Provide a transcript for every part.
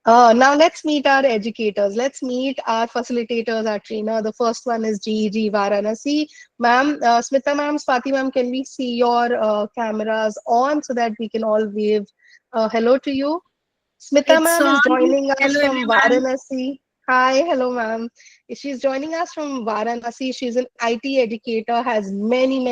Now let's meet our educators. Let's meet our facilitators, our trainer. The first one is GEG Varanasi. Ma'am, Smita ma'am, Swati ma'am, can we see your cameras on so that we can all wave hello to you? Smita It's ma'am is on. joining us Hello, from everyone. Varanasi. Hi, hello ma'am. She's joining us from Varanasi. She's an IT educator, has many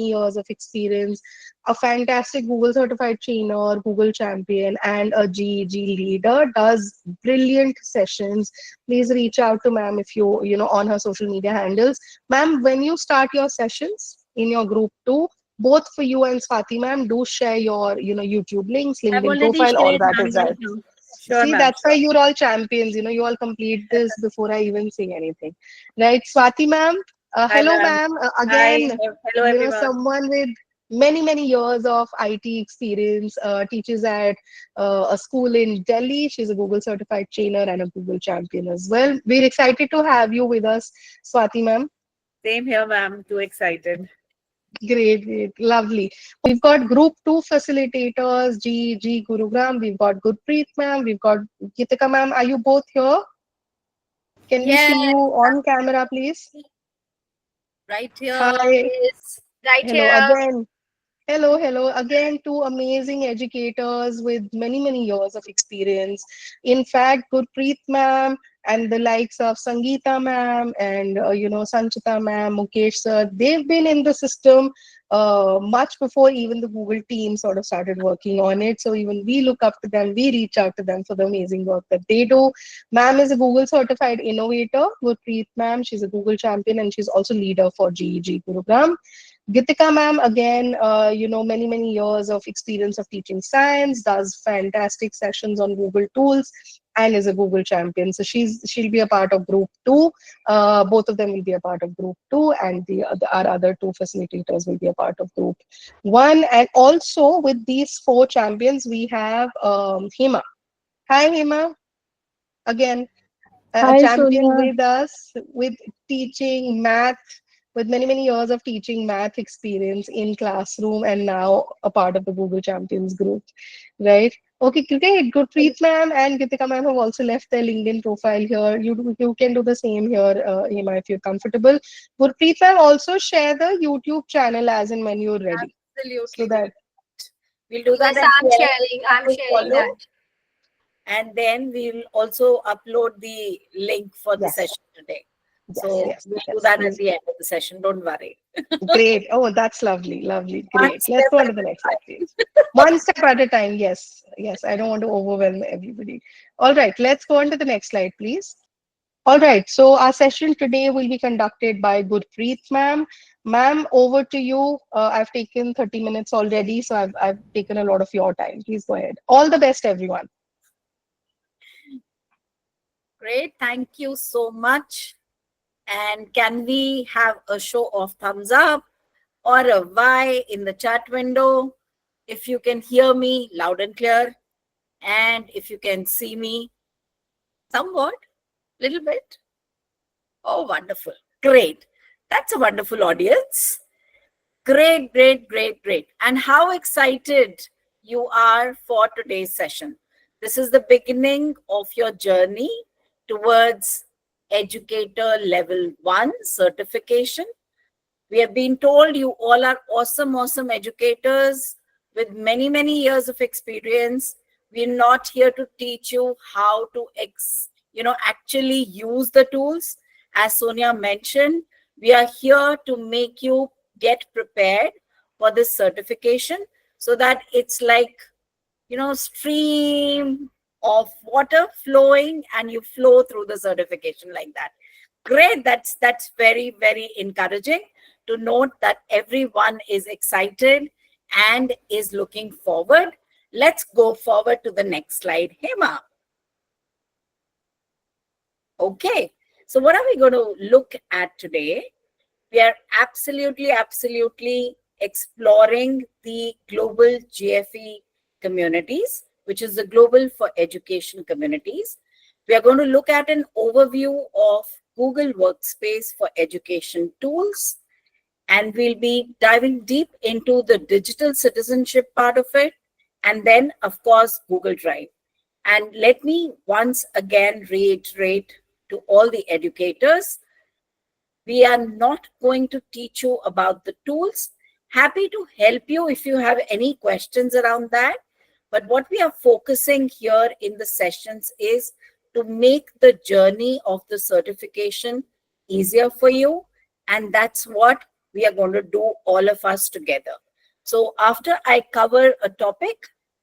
years of experience, a fantastic Google certified trainer, Google champion, and a GEG leader, does brilliant sessions. Please reach out to ma'am if you on her social media handles. Ma'am, when you start your sessions in your group two, both for you and Swati ma'am, do share your YouTube links, I've LinkedIn already profile, all shared, that ma'am. is Will there. do. Sure, See, ma'am. that's why Sure. you're all champions. You all complete this before I even say anything. Right? Swati ma'am, Hi, hello ma'am. ma'am. Hi. Again, Hello, everyone. someone with many years of IT experience, teaches at a school in Delhi. She's a Google certified trainer and a Google champion as well. We're excited to have you with us, Swati ma'am. Same here, ma'am. Too excited. Great, lovely. We've got group two facilitators, G Gurugram. We've got Gurpreet ma'am. We've got Gitika ma'am. Are you both here? Can we Yes, see you on camera, please? right here. Hi. Yes, right Hello here. again. Hello again. Two amazing educators with many years of experience. In fact, Gurpreet ma'am and the likes of Sangeeta ma'am and Sanchita ma'am, Mukesh sir, they've been in the system much before even the Google team sort of started working on it. So even we look up to them, we reach out to them for the amazing work that they do. Ma'am is a Google certified innovator. Gurpreet ma'am, she's a Google champion and she's also leader for GEG Gurugram. Gitika ma'am, again, many years of experience of teaching science, does fantastic sessions on Google tools, and is a Google champion. So she'll be a part of group two. Both of them will be a part of group two, and our other two facilitators will be a part of group one. And also with these four champions, we have Hema. Hi, Hema. Again, a Hi champion Sonia. with us with teaching math, with many years of teaching math experience in classroom, and now a part of the Google Champions group, right? Okay, great. Gurpreet ma'am and Gitika ma'am have also left their LinkedIn profile here. You can do the same here, Hema, if you're comfortable. Gurpreet ma'am, also share the YouTube channel as and when you're ready, so Absolutely. that We'll do that Yes, at the I'm end. sharing. That I'm will sharing follow. that. And then we'll also upload the link for the yes, session today. yes, So yes, we'll do yes, that at please. the end of the session. Don't worry. Great. Oh, that's lovely. One Great. Let's step go on at to the a next slide, time. please. One step at a time. Yes. I don't want to overwhelm everybody. All right, let's go on to the next slide, please. All right, so our session today will be conducted by Gurpreet ma'am. Ma'am, over to you. I've taken 30 minutes already, so I've taken a lot of your time. Please go ahead. All the best, everyone. Great. Thank you so much. And can we have a show of thumbs up or a Y in the chat window if you can hear me loud and clear and if you can see me somewhat, little bit? Oh, wonderful. Great. That's a wonderful audience. Great. And how excited you are for today's session. This is the beginning of your journey towards educator level 1 certification. We have been told you all are awesome educators with many years of experience. We're not here to teach you how to actually use the tools. As Sonia mentioned, we are here to make you get prepared for this certification so that it's like, stream of water flowing and you flow through the certification like that. Great. That's very encouraging to note that everyone is excited and is looking forward. Let's go forward to the next slide, Hema. Okay. So what are we going to look at today? We are absolutely exploring the global GFE communities, which is the Global for Education communities. We are going to look at an overview of Google Workspace for Education tools, and we'll be diving deep into the digital citizenship part of it, and then, of course, Google Drive. And let me once again reiterate to all the educators, we are not going to teach you about the tools. Happy to help you if you have any questions around that. But what we are focusing here in the sessions is to make the journey of the certification easier for you. And that's what we are going to do, all of us together. So after I cover a topic,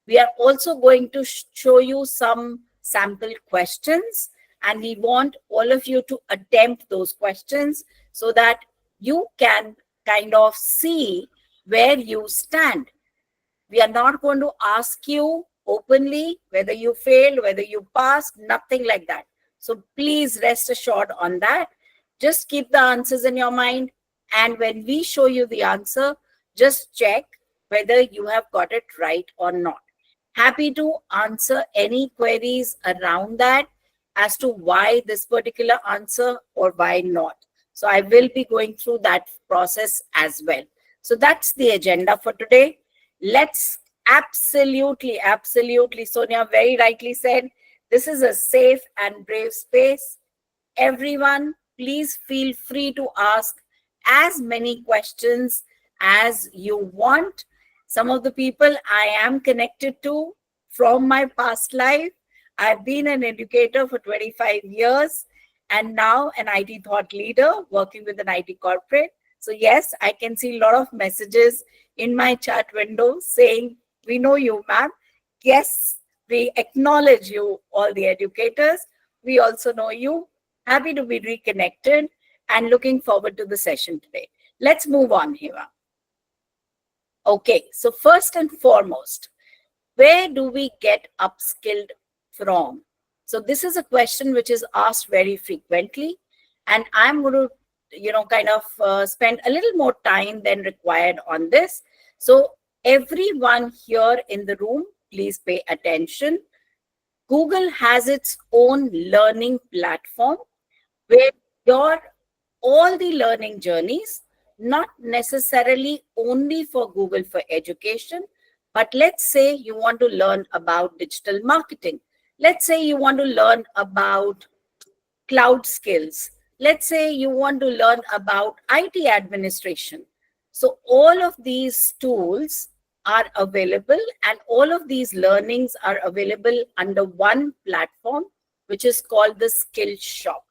we are also going to show you some sample questions, and we want all of you to attempt those questions so that you can kind of see where you stand. We are not going to ask you openly whether you failed, whether you passed, nothing like that. So please rest assured on that. Just keep the answers in your mind. And when we show you the answer, just check whether you have got it right or not. Happy to answer any queries around that as to why this particular answer or why not. So I will be going through that process as well. So that's the agenda for today. Let's absolutely, Sonia very rightly said, this is a safe and brave space. Everyone, please feel free to ask as many questions as you want. Some of the people I am connected to from my past life. I've been an educator for 25 years and now an IT thought leader working with an IT corporate. So yes, I can see a lot of messages in my chat window saying, we know you, ma'am. Yes, we acknowledge you, all the educators. We also know you. Happy to be reconnected and looking forward to the session today. Let's move on, Hiva. Okay, so first and foremost, where do we get upskilled from? So this is a question which is asked very frequently, and I'm going to, kind of spend a little more time than required on this. So everyone here in the room, please pay attention. Google has its own learning platform where all the learning journeys, not necessarily only for Google for Education, but let's say you want to learn about digital marketing. Let's say you want to learn about cloud skills. Let's say you want to learn about IT administration. So all of these tools are available and all of these learnings are available under one platform, which is called the Skill Shop.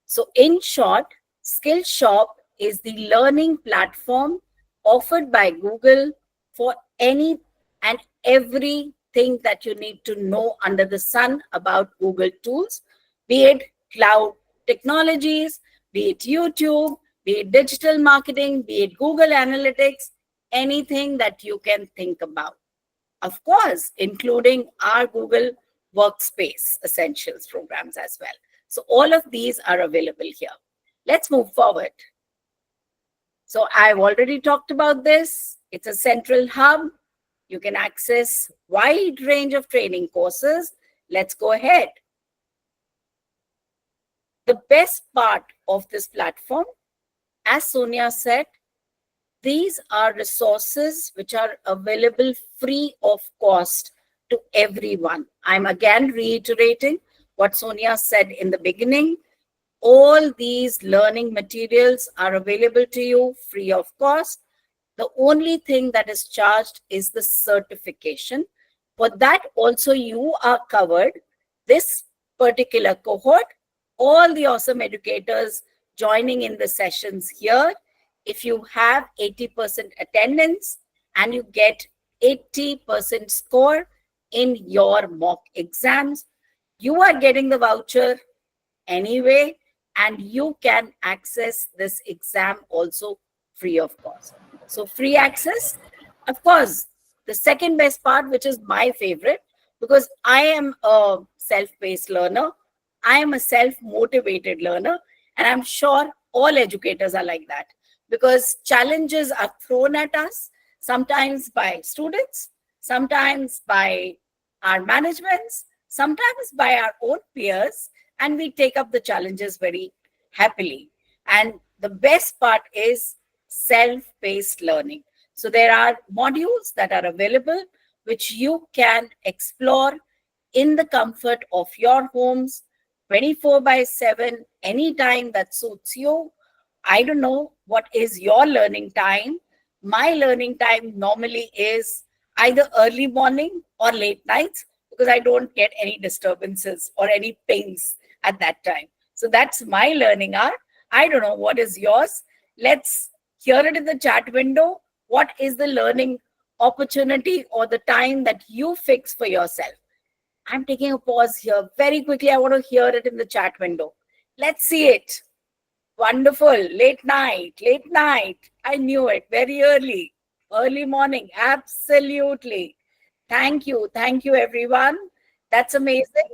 So in short, Skill Shop is the learning platform offered by Google for any and everything that you need to know under the sun about Google tools, be it cloud technologies, be it YouTube, be it digital marketing, be it Google Analytics, anything that you can think about. Of course, including our Google Workspace Essentials programs as well. So all of these are available here. Let's move forward. So I've already talked about this. It's a central hub. You can access wide range of training courses. Let's go ahead. The best part of this platform, as Sonia said, these are resources which are available free of cost to everyone. I'm again reiterating what Sonia said in the beginning. All these learning materials are available to you free of cost. The only thing that is charged is the certification. For that also you are covered. This particular cohort, all the awesome educators joining in the sessions here, if you have 80% attendance and you get 80% score in your mock exams, you are getting the voucher anyway, and you can access this exam also free of cost. So free access. Of course, the second best part, which is my favorite, because I am a self-paced learner, I am a self-motivated learner, and I'm sure all educators are like that, because challenges are thrown at us, sometimes by students, sometimes by our managements, sometimes by our own peers, and we take up the challenges very happily. And the best part is self-paced learning. So there are modules that are available which you can explore in the comfort of your homes, 24 by 7, anytime that suits you. I don't know what is your learning time. My learning time normally is either early morning or late nights because I don't get any disturbances or any pings at that time. So that's my learning hour. I don't know what is yours. Let's hear it in the chat window. What is the learning opportunity or the time that you fix for yourself? I'm taking a pause here. Very quickly, I want to hear it in the chat window. Let's see it. Wonderful. Late night, late night. I knew it. Very early. Early morning. Absolutely. Thank you. Thank you, everyone. That's amazing.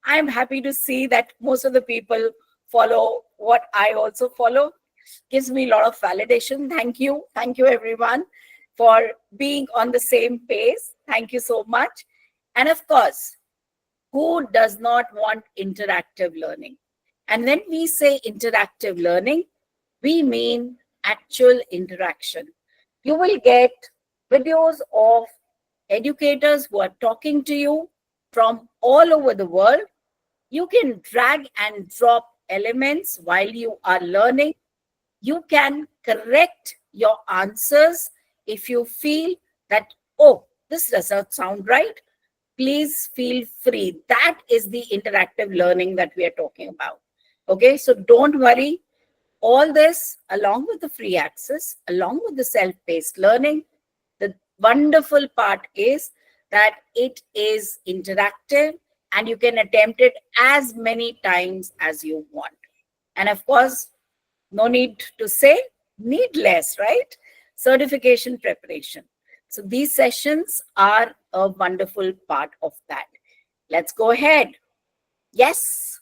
I'm happy to see that most of the people follow what I also follow. Gives me a lot of validation. Thank you. Thank you, everyone, for being on the same pace. Thank you so much. And of course, who does not want interactive learning? And when we say interactive learning, we mean actual interaction. You will get videos of educators who are talking to you from all over the world. You can drag and drop elements while you are learning. You can correct your answers if you feel that, oh, this doesn't sound right. Please feel free. That is the interactive learning that we are talking about. Okay, so don't worry. All this, along with the free access, along with the self-paced learning, the wonderful part is that it is interactive and you can attempt it as many times as you want. And of course, no need to say, needless, right? Certification preparation. So these sessions are a wonderful part of that. Let's go ahead. Yes.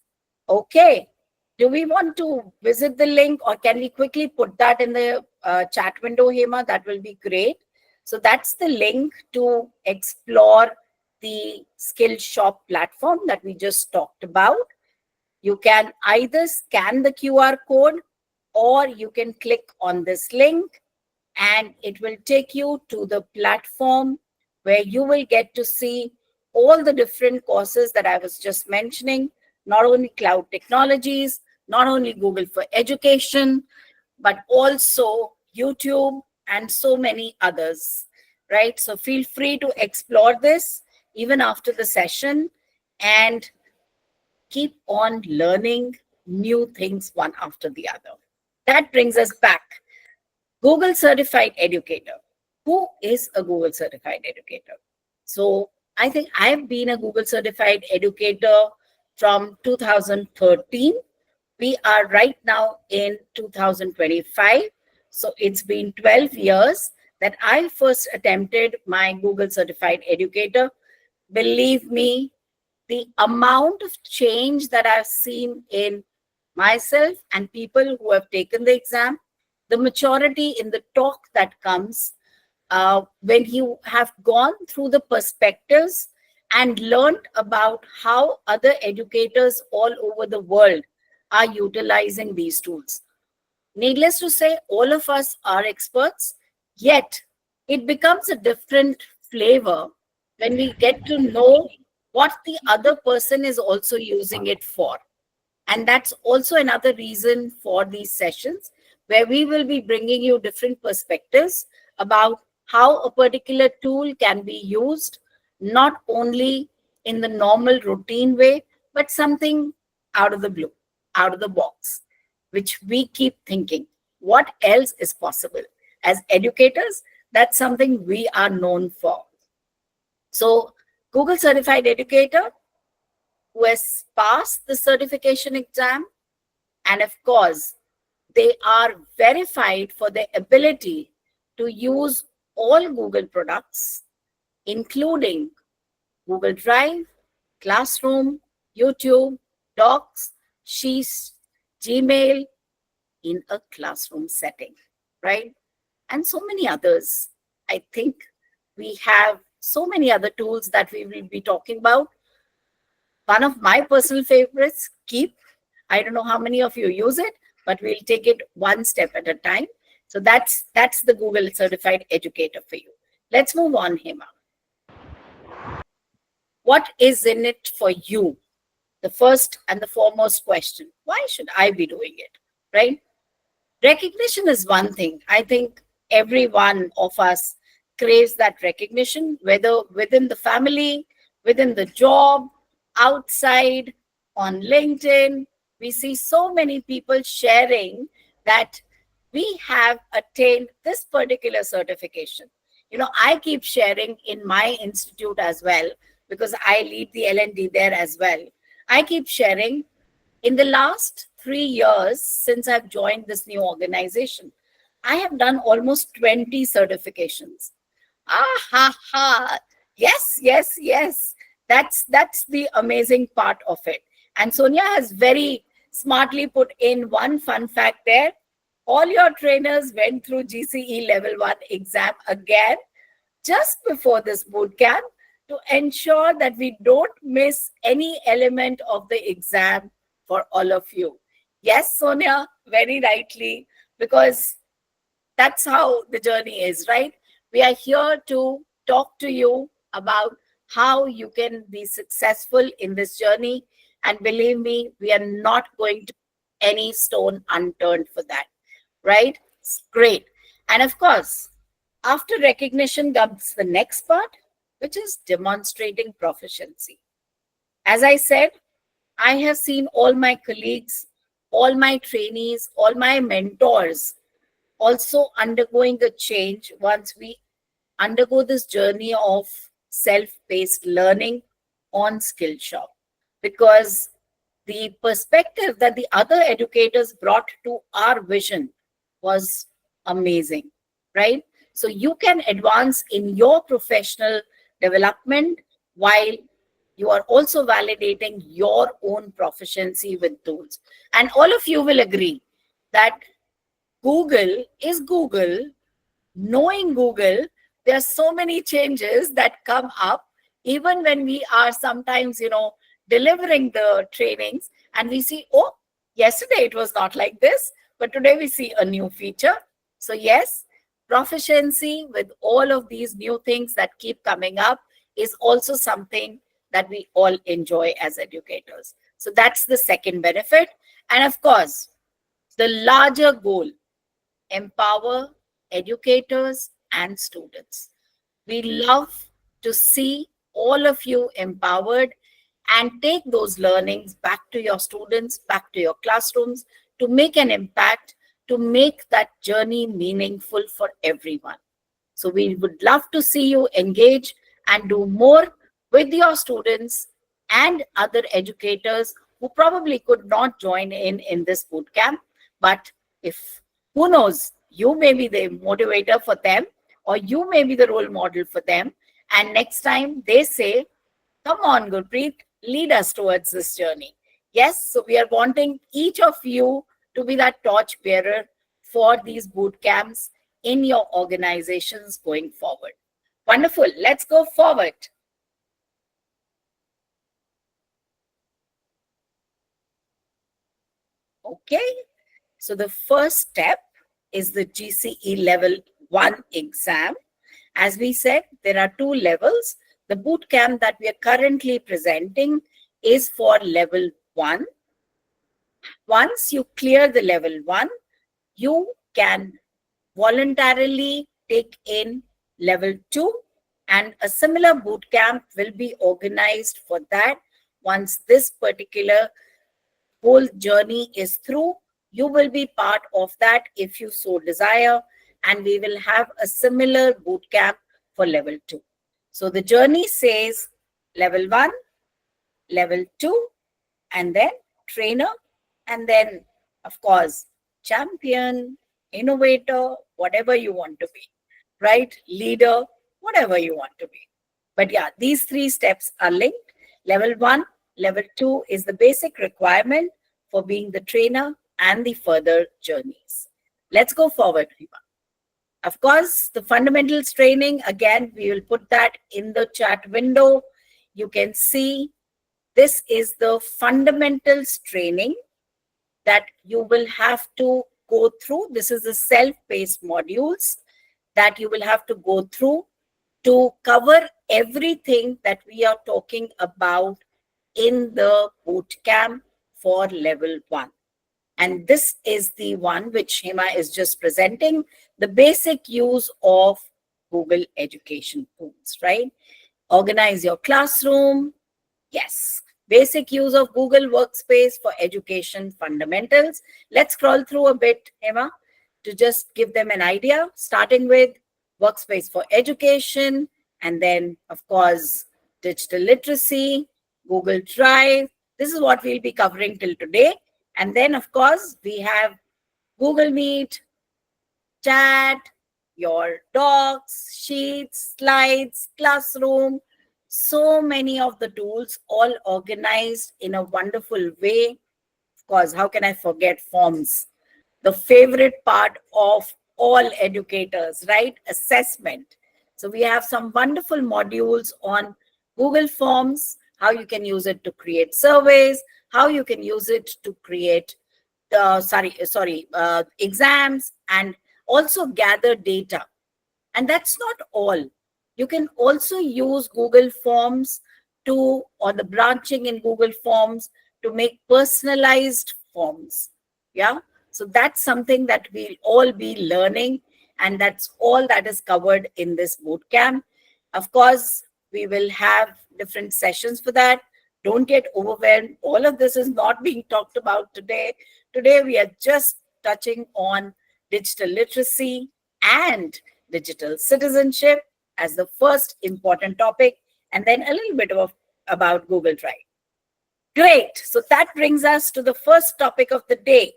Okay. Do we want to visit the link or can we quickly put that in the chat window, Hema? That will be great. So that's the link to explore the Skillshop platform that we just talked about. You can either scan the QR code or you can click on this link and it will take you to the platform where you will get to see all the different courses that I was just mentioning, not only cloud technologies, not only Google for Education, but also YouTube and so many others, right? So feel free to explore this even after the session and keep on learning new things one after the other. That brings us back. Google Certified Educator. Who is a Google Certified Educator? So I think I've been a Google Certified Educator from 2013. We are right now in 2025. So it's been 12 years that I first attempted my Google Certified Educator. Believe me, the amount of change that I've seen in myself and people who have taken the exam, the maturity in the talk that comes when you have gone through the perspectives and learned about how other educators all over the world are utilizing these tools. Needless to say, all of us are experts, yet it becomes a different flavor when we get to know what the other person is also using it for. And that's also another reason for these sessions where we will be bringing you different perspectives about how a particular tool can be used, not only in the normal routine way, but something out of the blue, out of the box, which we keep thinking, what else is possible? As educators, that's something we are known for. So Google Certified Educator, who has passed the certification exam, and of course, they are verified for their ability to use all Google products, including Google Drive, Classroom, YouTube, Docs, Sheets, Gmail in a classroom setting, right? And so many others. I think we have so many other tools that we will be talking about. One of my personal favorites, Keep. I don't know how many of you use it, but we'll take it one step at a time. So that's the Google Certified Educator for you. Let's move on, Hema. What is in it for you? The first and the foremost question, why should I be doing it? Right? Recognition is one thing. I think every one of us craves that recognition, whether within the family, within the job, outside, on LinkedIn. We see so many people sharing that we have attained this particular certification. I keep sharing in my institute as well, because I lead the L&D there as well. I keep sharing in the last 3 years since I've joined this new organization, I have done almost 20 certifications. Ah ha ha. Yes, yes, yes. That's the amazing part of it. And Sonia has very smartly put in one fun fact there. All your trainers went through GCE Level 1 exam again just before this boot camp to ensure that we don't miss any element of the exam for all of you. Yes, Sonia, very rightly, because that's how the journey is, right? We are here to talk to you about how you can be successful in this journey. And believe me, we are not going to leave any stone unturned for that, right? Great. And of course, after recognition comes the next part, which is demonstrating proficiency. As I said, I have seen all my colleagues, all my trainees, all my mentors also undergoing a change once we undergo this journey of self-paced learning on Skillshop. Because the perspective that the other educators brought to our vision was amazing, right? So you can advance in your professional development while you are also validating your own proficiency with tools. And all of you will agree that Google is Google. Knowing Google, there are so many changes that come up, even when we are sometimes, delivering the trainings and we see, oh, yesterday it was not like this, but today we see a new feature. So yes, proficiency with all of these new things that keep coming up is also something that we all enjoy as educators. So that's the second benefit. And of course, the larger goal, empower educators and students. We love to see all of you empowered and take those learnings back to your students, back to your classrooms, to make an impact, to make that journey meaningful for everyone. So we would love to see you engage and do more with your students and other educators who probably could not join in this boot camp. But if, who knows, you may be the motivator for them, or you may be the role model for them. And next time they say, come on, Gurpreet, lead us towards this journey. Yes, so we are wanting each of you to be that torch bearer for these boot camps in your organizations going forward. Wonderful. Let's go forward. Okay. So the first step is the GCE Level 1 exam. As we said, there are 2 levels. The boot camp that we are currently presenting is for Level 1. Once you clear the Level 1, you can voluntarily take in Level 2, and a similar boot camp will be organized for that. Once this particular whole journey is through, you will be part of that if you so desire, and we will have a similar boot camp for Level 2. So the journey says Level 1, Level 2, and then trainer, and then, of course, champion, innovator, whatever you want to be, right? Leader, whatever you want to be. But yeah, these 3 steps are linked. Level 1, Level 2 is the basic requirement for being the trainer and the further journeys. Let's go forward, Riva. Of course, the fundamentals training, again, we will put that in the chat window. You can see this is the fundamentals training that you will have to go through. This is the self-paced modules that you will have to go through to cover everything that we are talking about in the boot camp for level 1. And this is the one which Hema is just presenting, the basic use of Google education tools, right? Organize your classroom. Yes. Basic use of Google Workspace for education fundamentals. Let's scroll through a bit, Hema, to just give them an idea, starting with Workspace for education, and then, of course, digital literacy, Google Drive. This is what we'll be covering till today. And then, of course, we have Google Meet, chat, your docs, sheets, slides, classroom, so many of the tools all organized in a wonderful way. Of course, how can I forget forms? The favorite part of all educators, right? Assessment. So we have some wonderful modules on Google Forms, how you can use it to create surveys, how you can use it to create exams, and also gather data. And that's not all. You can also use Google Forms or the branching in Google Forms to make personalized forms. Yeah. So that's something that we'll all be learning. And that's all that is covered in this boot camp. Of course, we will have different sessions for that. Don't get overwhelmed. All of this is not being talked about today. Today, we are just touching on digital literacy and digital citizenship as the first important topic, and then a little bit about Google Drive. Great. So that brings us to the first topic of the day,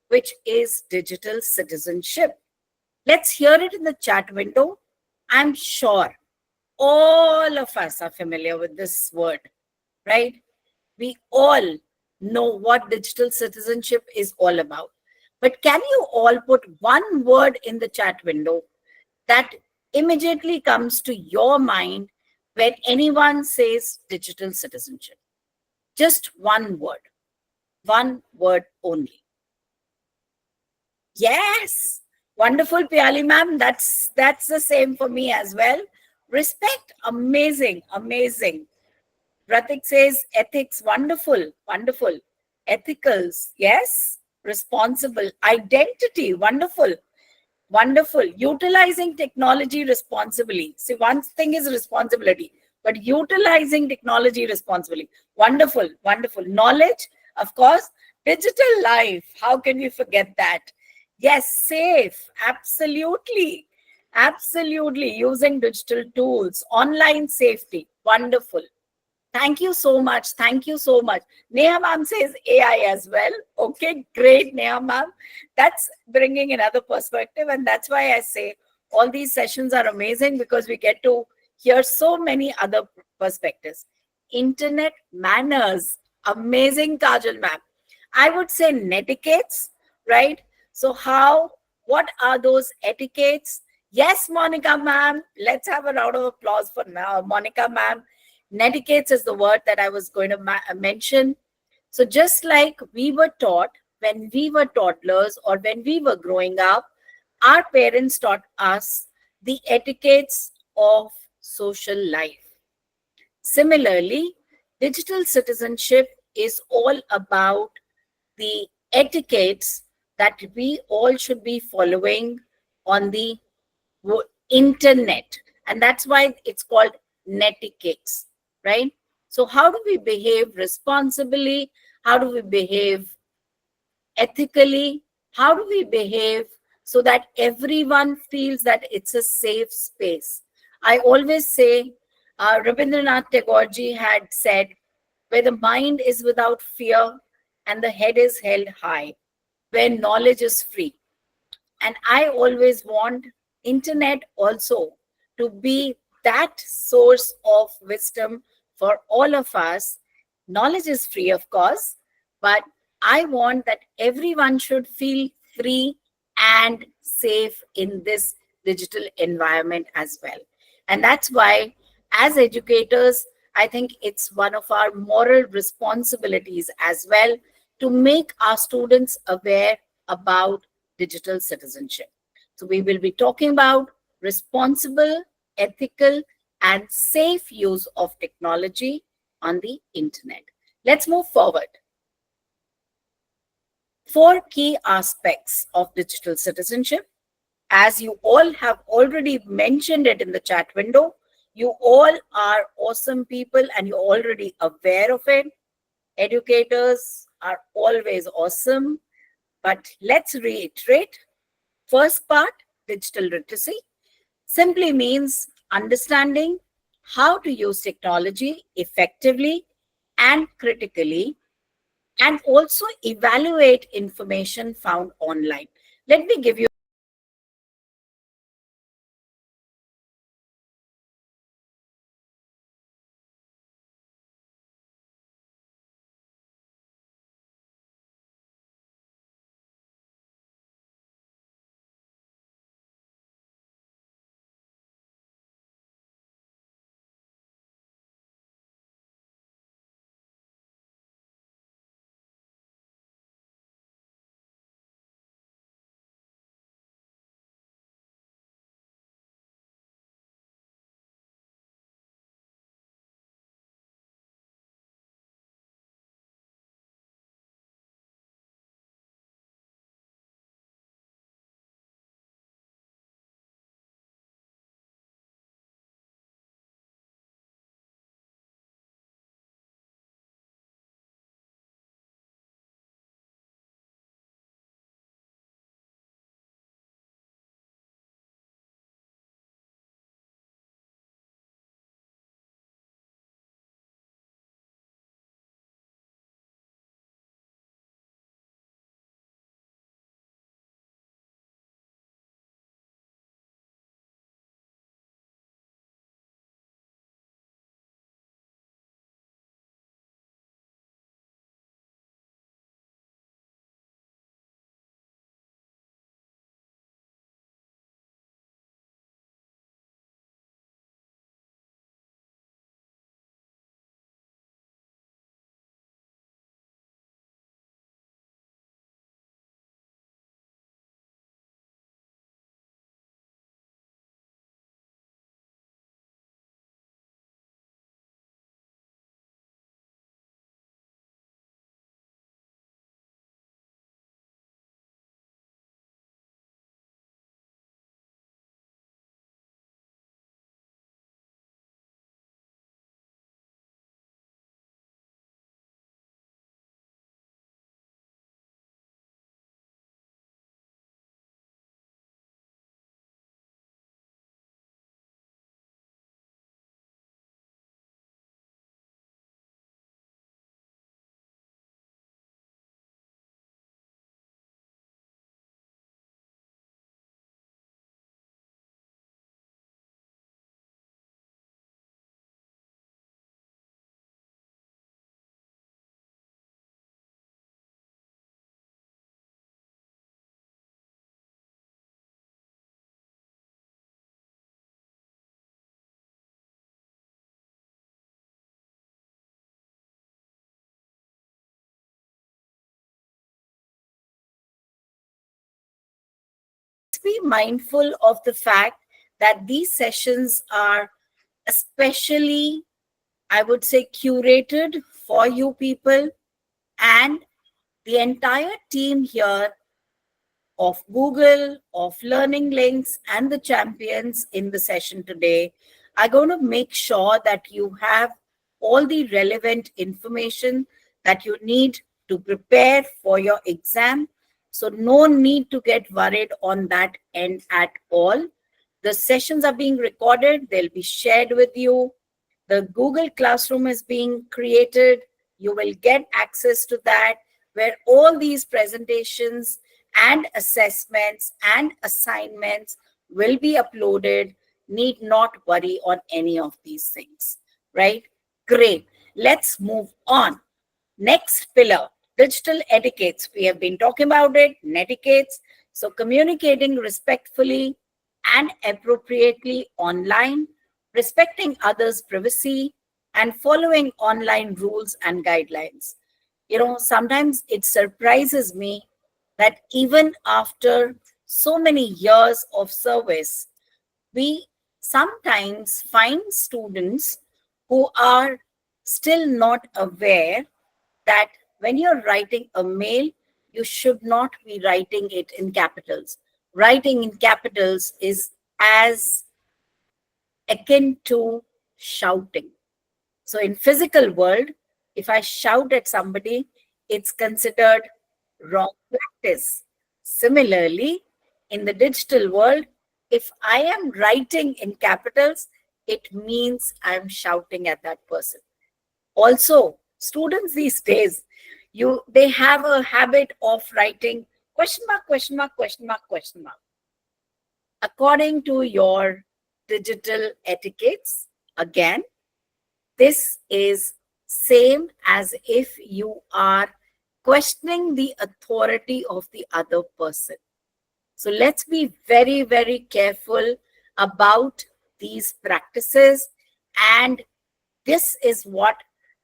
which is digital citizenship. Let's hear it in the chat window. I'm sure all of us are familiar with this word, right? We all know what digital citizenship is all about. But can you all put one word in the chat window that immediately comes to your mind when anyone says digital citizenship? Just one word only. Yes, wonderful, Piali ma'am. That's the same for me as well. Respect, amazing, amazing. Pratik says ethics, wonderful, wonderful. Ethicals, yes. Responsible. Identity, wonderful. Wonderful. Utilizing technology responsibly. See, one thing is responsibility, but utilizing technology responsibly. Wonderful, wonderful. Knowledge, of course. Digital life. How can we forget that? Yes, safe. Absolutely. Absolutely. Using digital tools. Online safety. Wonderful. Thank you so much. Thank you so much. Neha ma'am says AI as well. Okay, great, Neha ma'am. That's bringing another perspective. And that's why I say all these sessions are amazing, because we get to hear so many other perspectives. Internet manners. Amazing, Kajal ma'am. I would say netiquettes, right? So what are those etiquettes? Yes, Monica ma'am. Let's have a round of applause for now, Monica ma'am. Netiquettes is the word that I was going to mention. So just like we were taught when we were toddlers or when we were growing up, our parents taught us the etiquettes of social life. Similarly, digital citizenship is all about the etiquettes that we all should be following on the internet. And that's why it's called netiquettes, right? So how do we behave responsibly? How do we behave ethically? How do we behave so that everyone feels that it's a safe space? I always say, Rabindranath Tagore ji had said, where the mind is without fear and the head is held high, where knowledge is free. And I always want internet also to be that source of wisdom for all of us. Knowledge is free, of course, but I want that everyone should feel free and safe in this digital environment as well. And that's why, as educators, I think it's one of our moral responsibilities as well to make our students aware about digital citizenship. So we will be talking about responsible ethical, and safe use of technology on the internet. Let's move forward. Four key aspects of digital citizenship. As you all have already mentioned it in the chat window, you all are awesome people and you're already aware of it. Educators are always awesome, but let's reiterate. First part, digital literacy, simply means understanding how to use technology effectively and critically, and also evaluate information found online. Let me give you be mindful of the fact that these sessions are especially, I would say, curated for you people, and the entire team here of Google, of Learning Links, and the champions in the session today are going to make sure that you have all the relevant information that you need to prepare for your exam. So no need to get worried on that end at all. The sessions are being recorded. They'll be shared with you. The Google Classroom is being created. You will get access to that, where all these presentations and assessments and assignments will be uploaded. Need not worry on any of these things, right? Great. Let's move on. Next pillar, digital etiquettes. We have been talking about it, netiquettes. So communicating respectfully and appropriately online, respecting others' privacy, and following online rules and guidelines. Sometimes it surprises me that even after so many years of service, we sometimes find students who are still not aware that when you're writing a mail, you should not be writing it in capitals. Writing in capitals is as akin to shouting. So in physical world, if I shout at somebody, it's considered wrong practice. Similarly, in the digital world, if I am writing in capitals, it means I'm shouting at that person. Also, students these days, they have a habit of writing question mark, question mark, question mark, question mark. According to your digital etiquettes, again, this is same as if you are questioning the authority of the other person. So let's be very, very careful about these practices. And this is what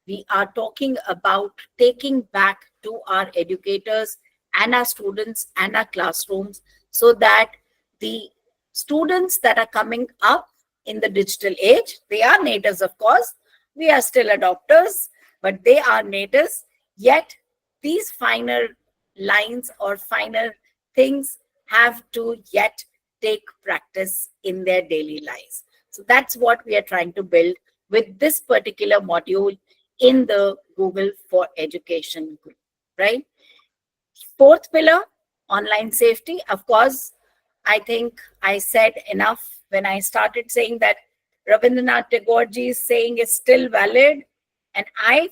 we are talking about, taking back to our educators and our students and our classrooms, so that the students that are coming up in the digital age, they are natives, of course. We are still adopters, but they are natives. Yet these finer lines or finer things have to yet take practice in their daily lives. So that's what we are trying to build with this particular module in the Google for Education group, right? Fourth pillar, online safety. Of course, I think I said enough when I started saying that Rabindranath Tagore's saying is still valid. And I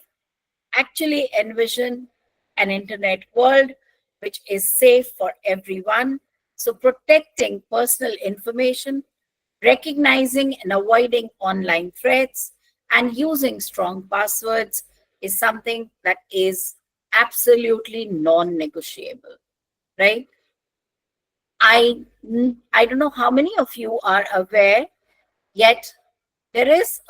actually envision an internet world which is safe for everyone. So protecting personal information, recognizing and avoiding online threats, and using strong passwords is something that is absolutely non-negotiable, right? I I don't know how many of you are aware, yet there is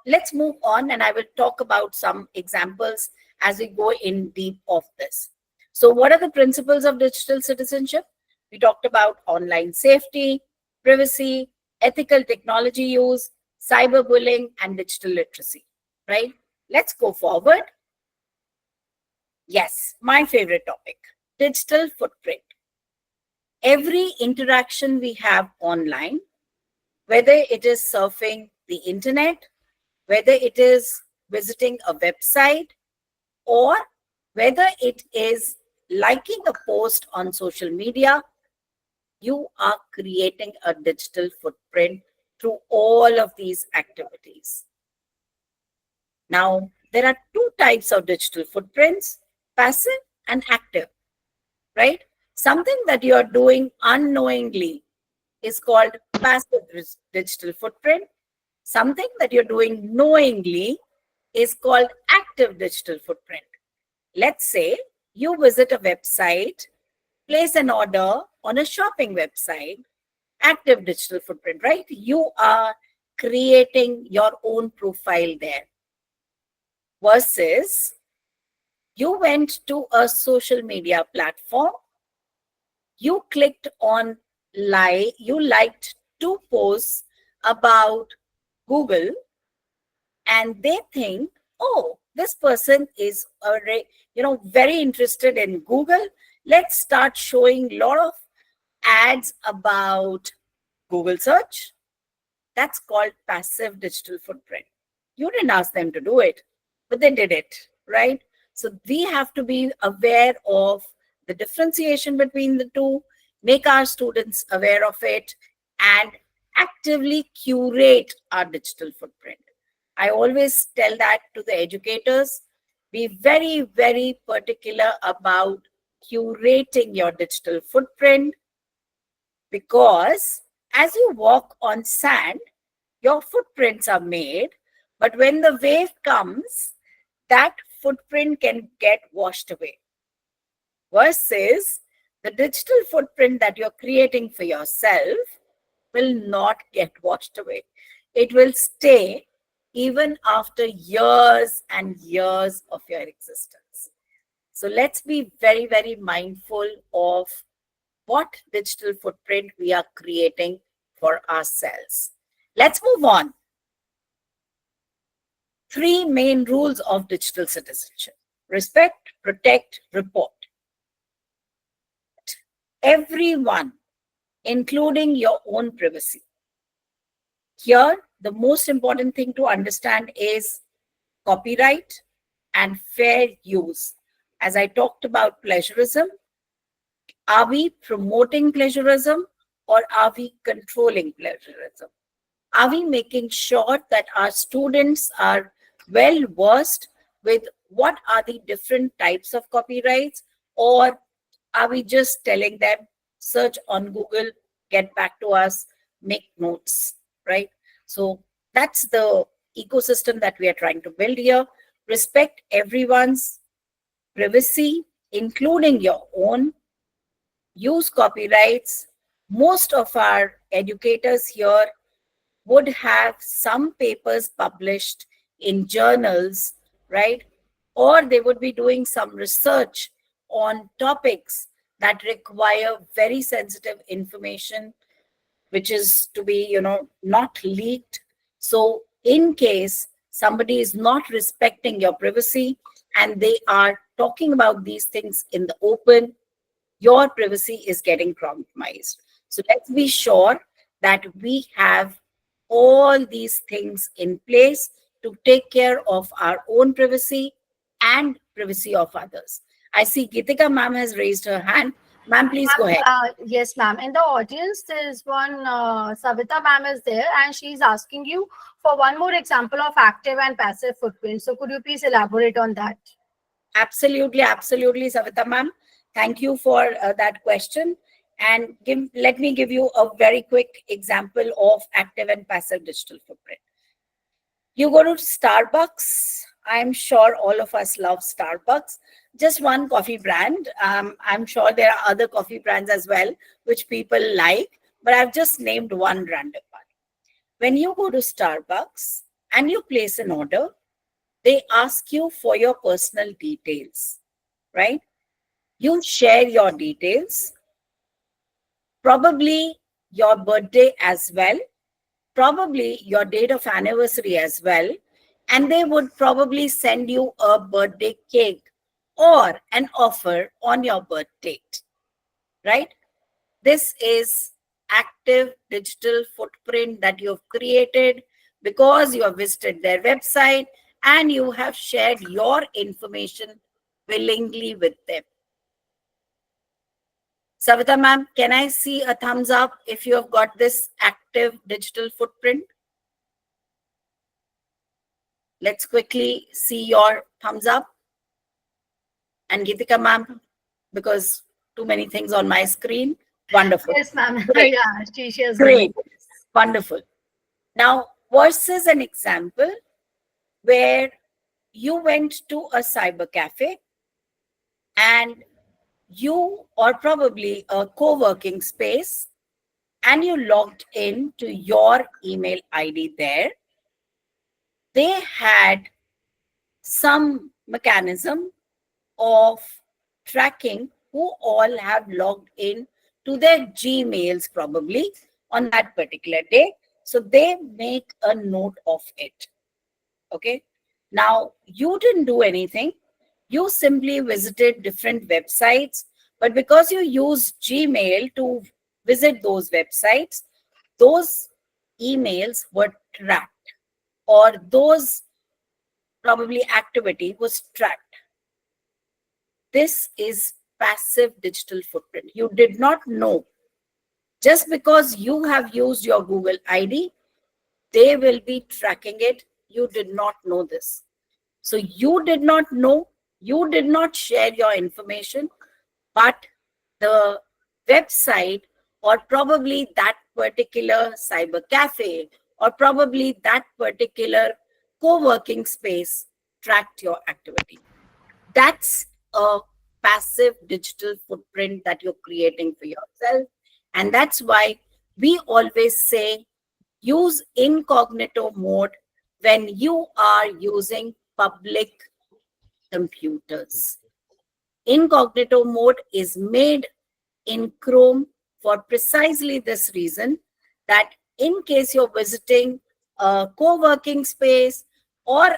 let's move on, and I will talk about some examples as we go in deep of this. So what are the principles of digital citizenship? We talked about online safety, privacy, ethical technology use, cyberbullying, and digital literacy, right? Let's go forward. Yes, my favorite topic, digital footprint. Every interaction we have online, whether it is surfing the internet, whether it is visiting a website, or whether it is liking a post on social media, you are creating a digital footprint through all of these activities. Now, there are two types of digital footprints, passive and active, right? Something that you are doing unknowingly is called passive digital footprint. Something that you're doing knowingly is called active digital footprint. Let's say you visit a website, place an order on a shopping website, active digital footprint, right? You are creating your own profile there. Versus you went to a social media platform, you clicked on like, you liked two posts about Google, and they think, oh, this person is already, very interested in Google. Let's start showing a lot of ads about Google search. That's called passive digital footprint. You didn't ask them to do it, but they did it, right? So we have to be aware of the differentiation between the two, make our students aware of it, and actively curate our digital footprint. I always tell that to the educators. Be very, very particular about curating your digital footprint, because as you walk on sand, your footprints are made, but when the wave comes, that footprint can get washed away. Versus the digital footprint that you're creating for yourself will not get washed away. It will stay even after years and years of your existence. So let's be very, very mindful of what digital footprint we are creating for ourselves. Let's move on. 3 main rules of digital citizenship: respect, protect, report. Everyone, including your own privacy. Here, the most important thing to understand is copyright and fair use. As I talked about plagiarism, are we promoting plagiarism or are we controlling plagiarism? Are we making sure that our students are well versed with what are the different types of copyrights, or are we just telling them, search on Google, get back to us, make notes, right? So that's the ecosystem that we are trying to build here. Respect everyone's privacy, including your own. Use copyrights. Most of our educators here would have some papers published in journals, right? Or they would be doing some research on topics that require very sensitive information, which is to be, not leaked. So in case somebody is not respecting your privacy and they are talking about these things in the open, your privacy is getting compromised. So let's be sure that we have all these things in place to take care of our own privacy and privacy of others. I see Gitika ma'am has raised her hand. Ma'am, please go ahead. Yes, ma'am. In the audience, there's one Savita ma'am is there, and she's asking you for one more example of active and passive footprint. So could you please elaborate on that? Absolutely, absolutely, Savita ma'am. Thank you for that question. And let me give you a very quick example of active and passive digital footprint. You go to Starbucks. I'm sure all of us love Starbucks. Just one coffee brand. I'm sure there are other coffee brands as well, which people like, but I've just named one random one. When you go to Starbucks and you place an order, they ask you for your personal details, right? You share your details, probably your birthday as well, probably your date of anniversary as well, and they would probably send you a birthday cake or an offer on your birth date, right? This is active digital footprint that you've created because you have visited their website and you have shared your information willingly with them. Savita ma'am, can I see a thumbs up if you have got this active digital footprint? Let's quickly see your thumbs up. And Gitika ma'am, because too many things on my screen. Wonderful. Yes, ma'am. Great. Yeah, she has Great. Wonderful. Now, versus an example where you went to a cyber cafe and you, or probably a co-working space, and you logged in to your email ID there. They had some mechanism of tracking who all have logged in to their Gmails probably on that particular day. So they make a note of it. Okay. Now, you didn't do anything. You simply visited different websites, but because you used Gmail to visit those websites, those emails were tracked, or those probably activity was tracked. This is passive digital footprint. You did not know. Just because you have used your Google ID, they will be tracking it. You did not know this. So you did not know, you did not share your information, but the website, or probably that particular cyber cafe, or probably that particular co-working space tracked your activity. That's a passive digital footprint that you're creating for yourself. And that's why we always say use incognito mode when you are using public computers. Incognito mode is made in Chrome for precisely this reason, that in case you're visiting a co-working space or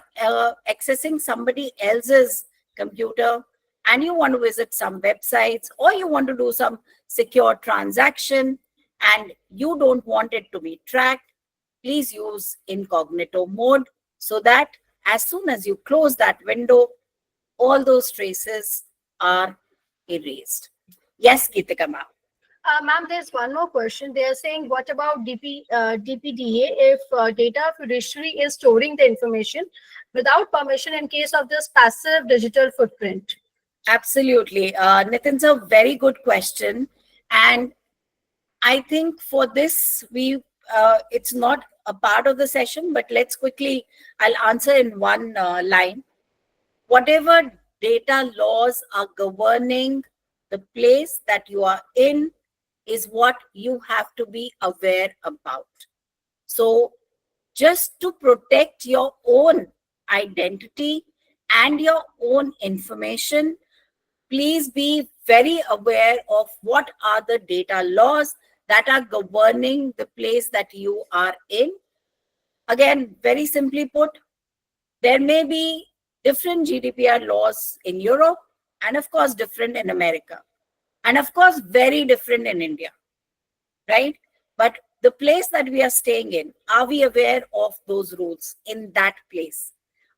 accessing somebody else's computer, and you want to visit some websites or you want to do some secure transaction and you don't want it to be tracked, please use incognito mode so that as soon as you close that window, all those traces are erased. Yes, Geetika ma'am. Ma'am, there's one more question. They are saying, what about DPDA if data fiduciary is storing the information without permission in case of this passive digital footprint? Absolutely. Nitin's a very good question. And I think for this, it's not a part of the session, but let's quickly, I'll answer in one line. Whatever data laws are governing the place that you are in is what you have to be aware about. So just to protect your own identity and your own information, please be very aware of what are the data laws that are governing the place that you are in. Again, very simply put, there may be different GDPR laws in Europe and of course different in America and of course very different in India, right? But the place that we are staying in, are we aware of those rules in that place?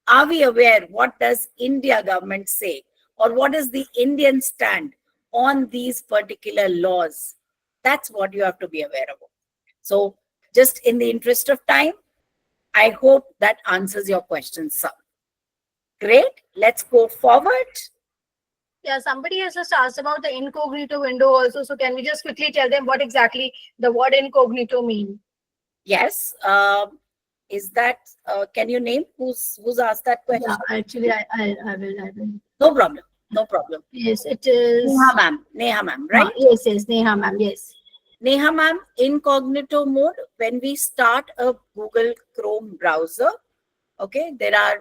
Are we aware what does India government say or what is the Indian stand on these particular laws? That's what you have to be aware of. So just in the interest of time, I hope that answers your question, sir. Great. Let's go forward. Yeah, somebody has just asked about the incognito window also. So can we just quickly tell them what exactly the word incognito mean? Yes. Is that, can you name who's asked that question? Yeah, actually, I will. No problem. No problem. Yes, it is. Neha ma'am, right? Yes, Neha ma'am, yes. Neha ma'am, incognito mode, when we start a Google Chrome browser, okay,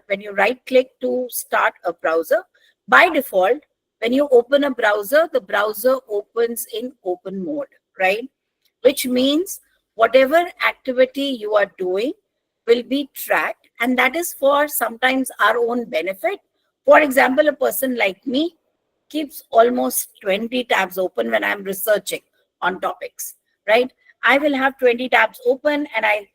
when you right click to start a browser, by default, when you open a browser, the browser opens in open mode, right? Which means whatever activity you are doing will be tracked, and that is for sometimes our own benefit. For example, a person like me keeps almost 20 tabs open when I'm researching on topics, right? I will have 20 tabs open and I,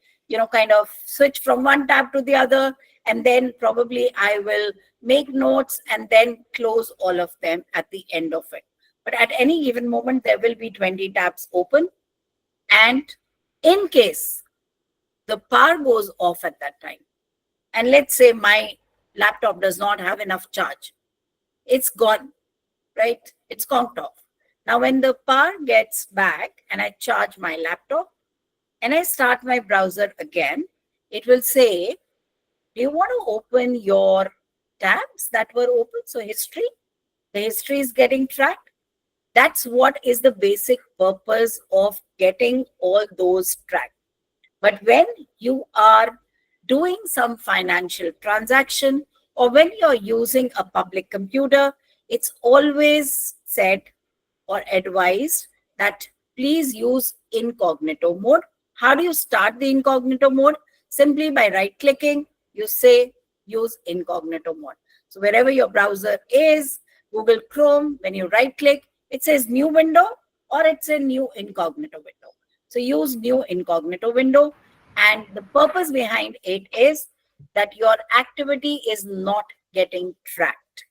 kind of switch from one tab to the other, and then probably I will make notes and then close all of them at the end of it. But at any given moment, there will be 20 tabs open. And in case the power goes off at that time, and let's say my laptop does not have enough charge, it's gone, right? It's conked off. Now, when the power gets back and I charge my laptop and I start my browser again, it will say, do you want to open your tabs that were open? So history, the history is getting tracked. That's what is the basic purpose of getting all those tracked. But when you are doing some financial transaction or when you're using a public computer, it's always said or advised that please use incognito mode. How do you start the incognito mode? Simply by right clicking, you say use incognito mode. So wherever your browser is, Google Chrome, when you right click, it says new window or it's a new incognito window. So use new incognito window, and the purpose behind it is that your activity is not getting tracked.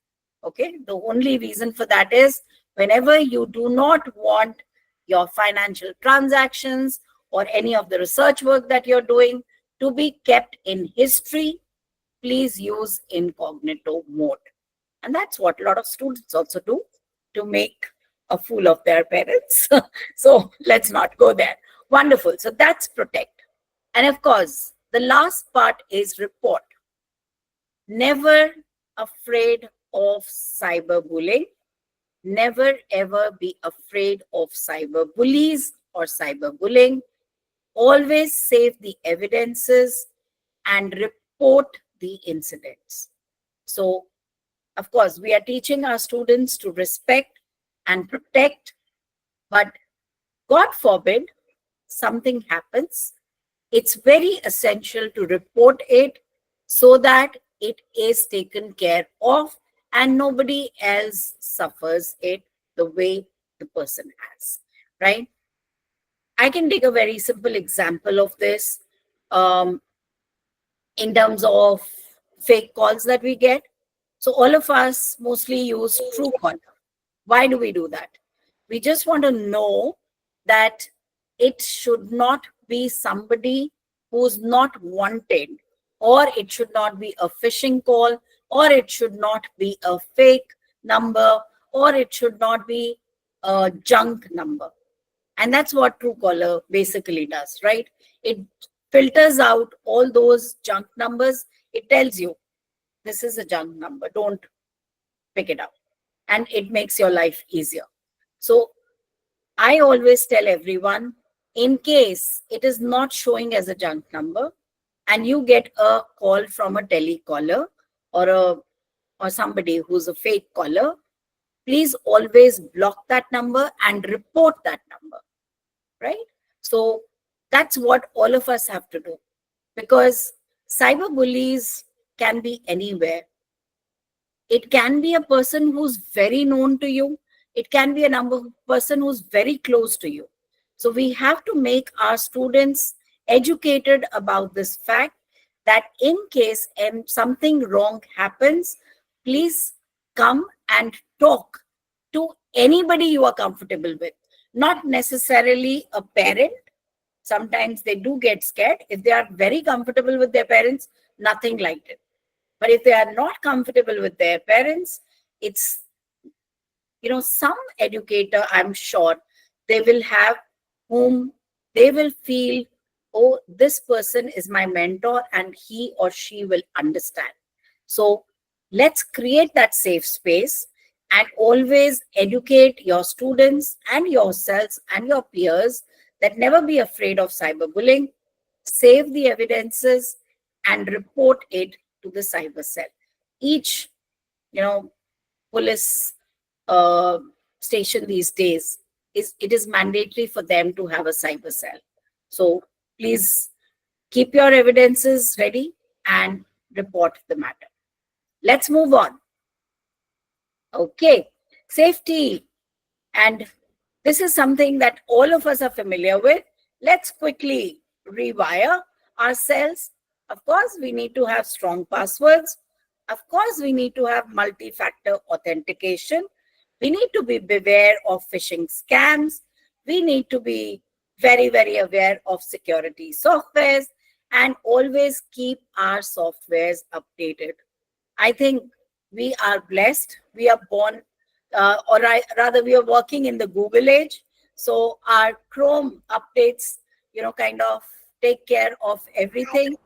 Okay, the only reason for that is whenever you do not want your financial transactions or any of the research work that you're doing to be kept in history, please use incognito mode. And that's what a lot of students also do to make a fool of their parents. So let's not go there. Wonderful. So that's protect. And of course, the last part is report. Never afraid of cyberbullying. Never ever be afraid of cyberbullies or cyberbullying. Always save the evidences and report the incidents. So, of course, we are teaching our students to respect and protect, but God forbid something happens It's very essential to report it so that it is taken care of and nobody else suffers it the way the person has, right? I can take a very simple example of this um, in terms of fake calls that we get. So all of us mostly use Truecaller. Why do we do that? We just want to know that it should not be somebody who's not wanted, or it should not be a phishing call, or it should not be a fake number, or it should not be a junk number. And that's what Truecaller basically does, right? It filters out all those junk numbers. It tells you this is a junk number, don't pick it up. And it makes your life easier. So I always tell everyone, in case it is not showing as a junk number and you get a call from a telecaller or somebody who's a fake caller, please always block that number and report that number, right? So that's what all of us have to do, because cyber bullies can be anywhere. It can be a person who's very known to you. It can be a person who's very close to you. So we have to make our students educated about this fact that in case something wrong happens, please come and talk to anybody you are comfortable with, not necessarily a parent. Sometimes they do get scared. If they are very comfortable with their parents, nothing like it. But if they are not comfortable with their parents, it's, some educator, I'm sure, they will have whom they will feel, oh, this person is my mentor and he or she will understand. So let's create that safe space and always educate your students and yourselves and your peers that never be afraid of cyberbullying. Save the evidences and report it to the cyber cell. Each, police uh, station these days it is mandatory for them to have a cyber cell. So please keep your evidences ready and report the matter. Let's move on. Okay, safety. And this is something that all of us are familiar with. Let's quickly rewire ourselves. Of course, we need to have strong passwords. Of course, we need to have multi-factor authentication. We need to be beware of phishing scams. We need to be very, very aware of security softwares and always keep our softwares updated. I think we are blessed. We are born, rather, we are working in the Google age. So our Chrome updates, kind of take care of everything.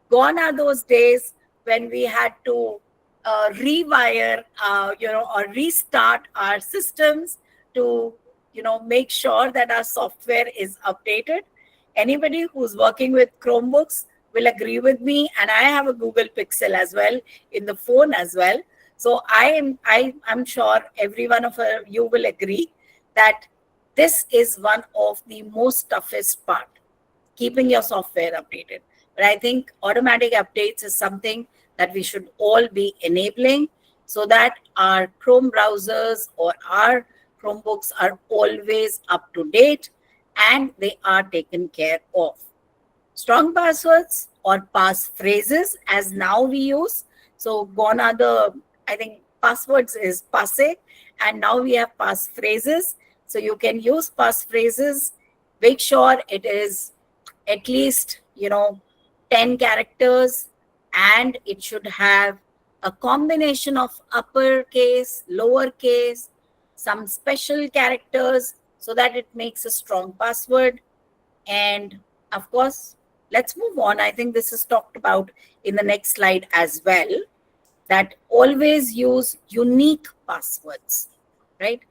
Gone are those days when we had to rewire, or restart our systems to, make sure that our software is updated. Anybody who's working with Chromebooks will agree with me, and I have a Google Pixel as well in the phone as well. So I'm sure every one of you will agree that this is one of the most toughest part, keeping your software updated. But I think automatic updates is something that we should all be enabling so that our Chrome browsers or our Chromebooks are always up to date and they are taken care of. Strong passwords or passphrases, as now we use. So gone are I think passwords is passe, and now we have passphrases. So you can use passphrases. Make sure it is at least 10 characters, and it should have a combination of uppercase, lowercase, some special characters so that it makes a strong password. And of course, let's move on. I think this is talked about in the next slide as well, that always use unique passwords, right?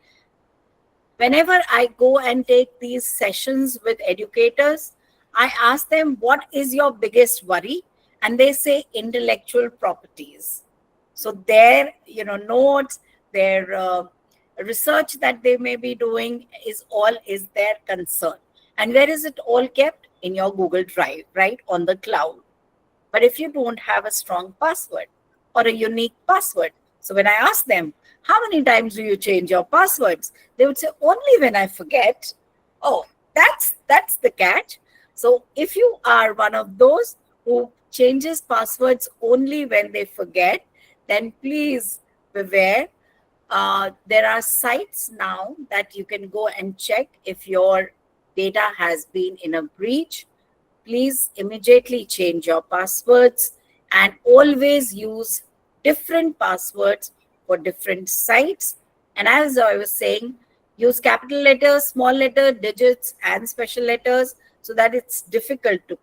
Whenever I go and take these sessions with educators, I ask them, what is your biggest worry? And they say intellectual properties. So their, notes, their research that they may be doing is their concern. And where is it all kept? in your Google Drive, right, on the cloud. But if you don't have a strong password or a unique password, so when I ask them, how many times do you change your passwords? They would say, only when I forget. Oh, that's the catch. So if you are one of those who changes passwords only when they forget, then please beware. There are sites now that you can go and check if your data has been in a breach. Please immediately change your passwords and always use different passwords for different sites. And as I was saying, use capital letters, small letter, digits, and special letters so that it's difficult to,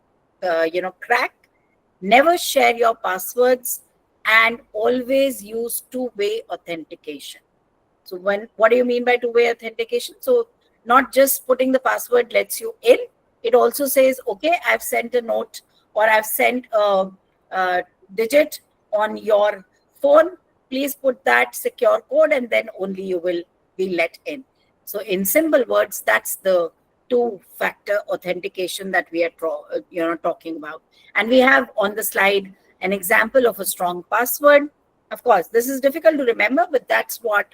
crack. Never share your passwords and always use two-way authentication. So what do you mean by two-way authentication? So not just putting the password lets you in. It also says, okay, I've sent a note or I've sent a digit on your phone. Please put that secure code and then only you will be let in. So in simple words, that's the two-factor authentication that we are talking about. And we have on the slide an example of a strong password. Of course, this is difficult to remember, but that's what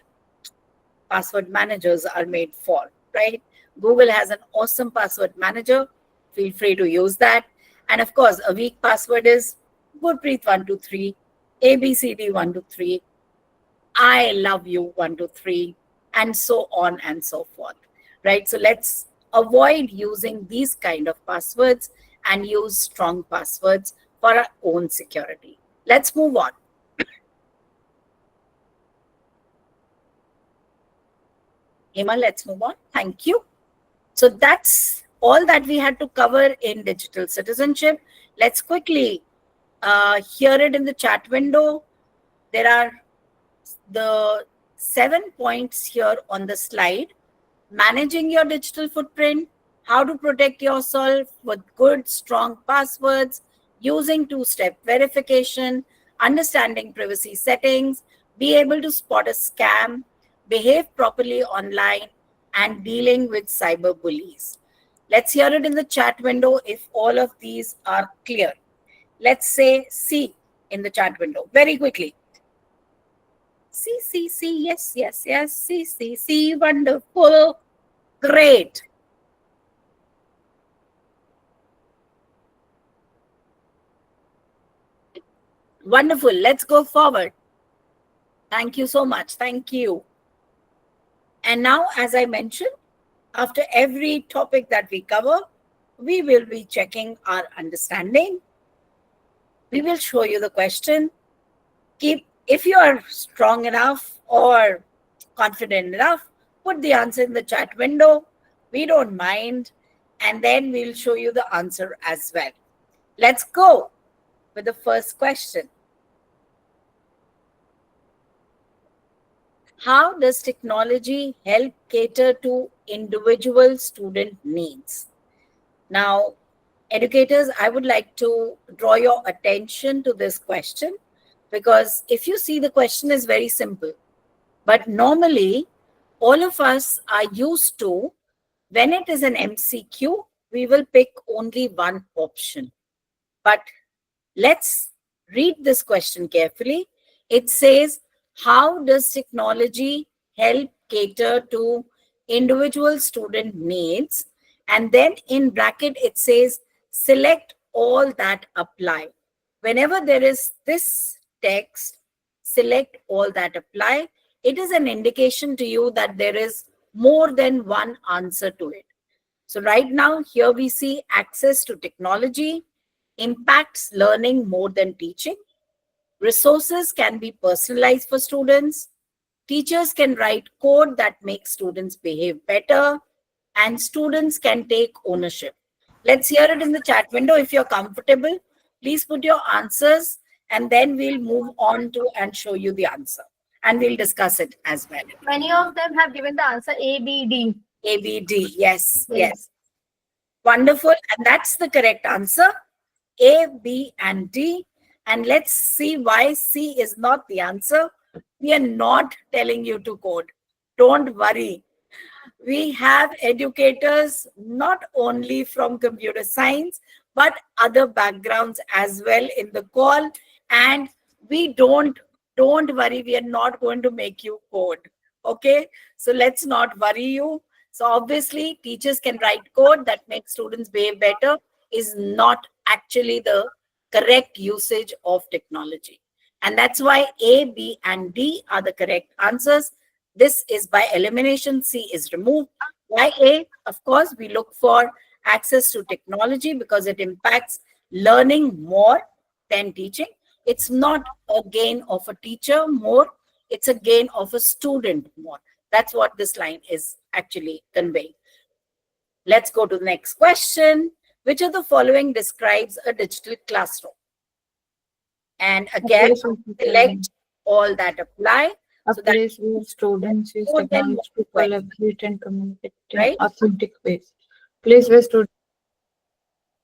password managers are made for, right? Google has an awesome password manager. Feel free to use that. And of course, a weak password is Gurpreet123, ABCD123, I love you 123, and so on and so forth, right? So let's avoid using these kind of passwords and use strong passwords for our own security. Let's move on. Hema, let's move on. Thank you. So that's all that we had to cover in digital citizenship. Let's quickly hear it in the chat window. There are the 7 points here on the slide. Managing your digital footprint, how to protect yourself with good, strong passwords, using two-step verification, understanding privacy settings, be able to spot a scam, behave properly online, and dealing with cyber bullies. Let's hear it in the chat window if all of these are clear. Let's say C in the chat window very quickly. C, yes, C, wonderful, great. Wonderful, let's go forward. Thank you so much, thank you. And now, as I mentioned, after every topic that we cover, we will be checking our understanding. We will show you the question. If you are strong enough or confident enough, put the answer in the chat window. We don't mind. And then we'll show you the answer as well. Let's go with the first question. How does technology help cater to individual student needs? Now, educators, I would like to draw your attention to this question, because if you see, the question is very simple. But normally, all of us are used to, when it is an MCQ, we will pick only one option. But let's read this question carefully. It says, how does technology help cater to individual student needs? And then in bracket, it says, select all that apply. Whenever there is this text, select all that apply, it is an indication to you that there is more than one answer to it. So right now, here we see access to technology impacts learning more than teaching. Resources can be personalized for students. Teachers can write code that makes students behave better, and students can take ownership. Let's hear it in the chat window. If you're comfortable, please put your answers, and then we'll move on to and show you the answer. And we'll discuss it as well. Many of them have given the answer A, B, D. A, B, D. Yes. Wonderful. And that's the correct answer. A, B, and D. And let's see why C is not the answer. We are not telling you to code. Don't worry. We have educators not only from computer science, but other backgrounds as well in the call. And we don't worry, we are not going to make you code. Okay, so let's not worry you. So obviously, teachers can write code that makes students behave better is not actually the correct usage of technology. And that's why A, B, and D are the correct answers. This is by elimination. C is removed. Why A? Of course, we look for access to technology because it impacts learning more than teaching. It's not a gain of a teacher more, it's a gain of a student more. That's what this line is actually conveying. Let's go to the next question. Which of the following describes a digital classroom? And A again, place of learning. select all that apply. A So that place where students use more than technology to one, collaborate and communicate in right? authentic ways. Place where students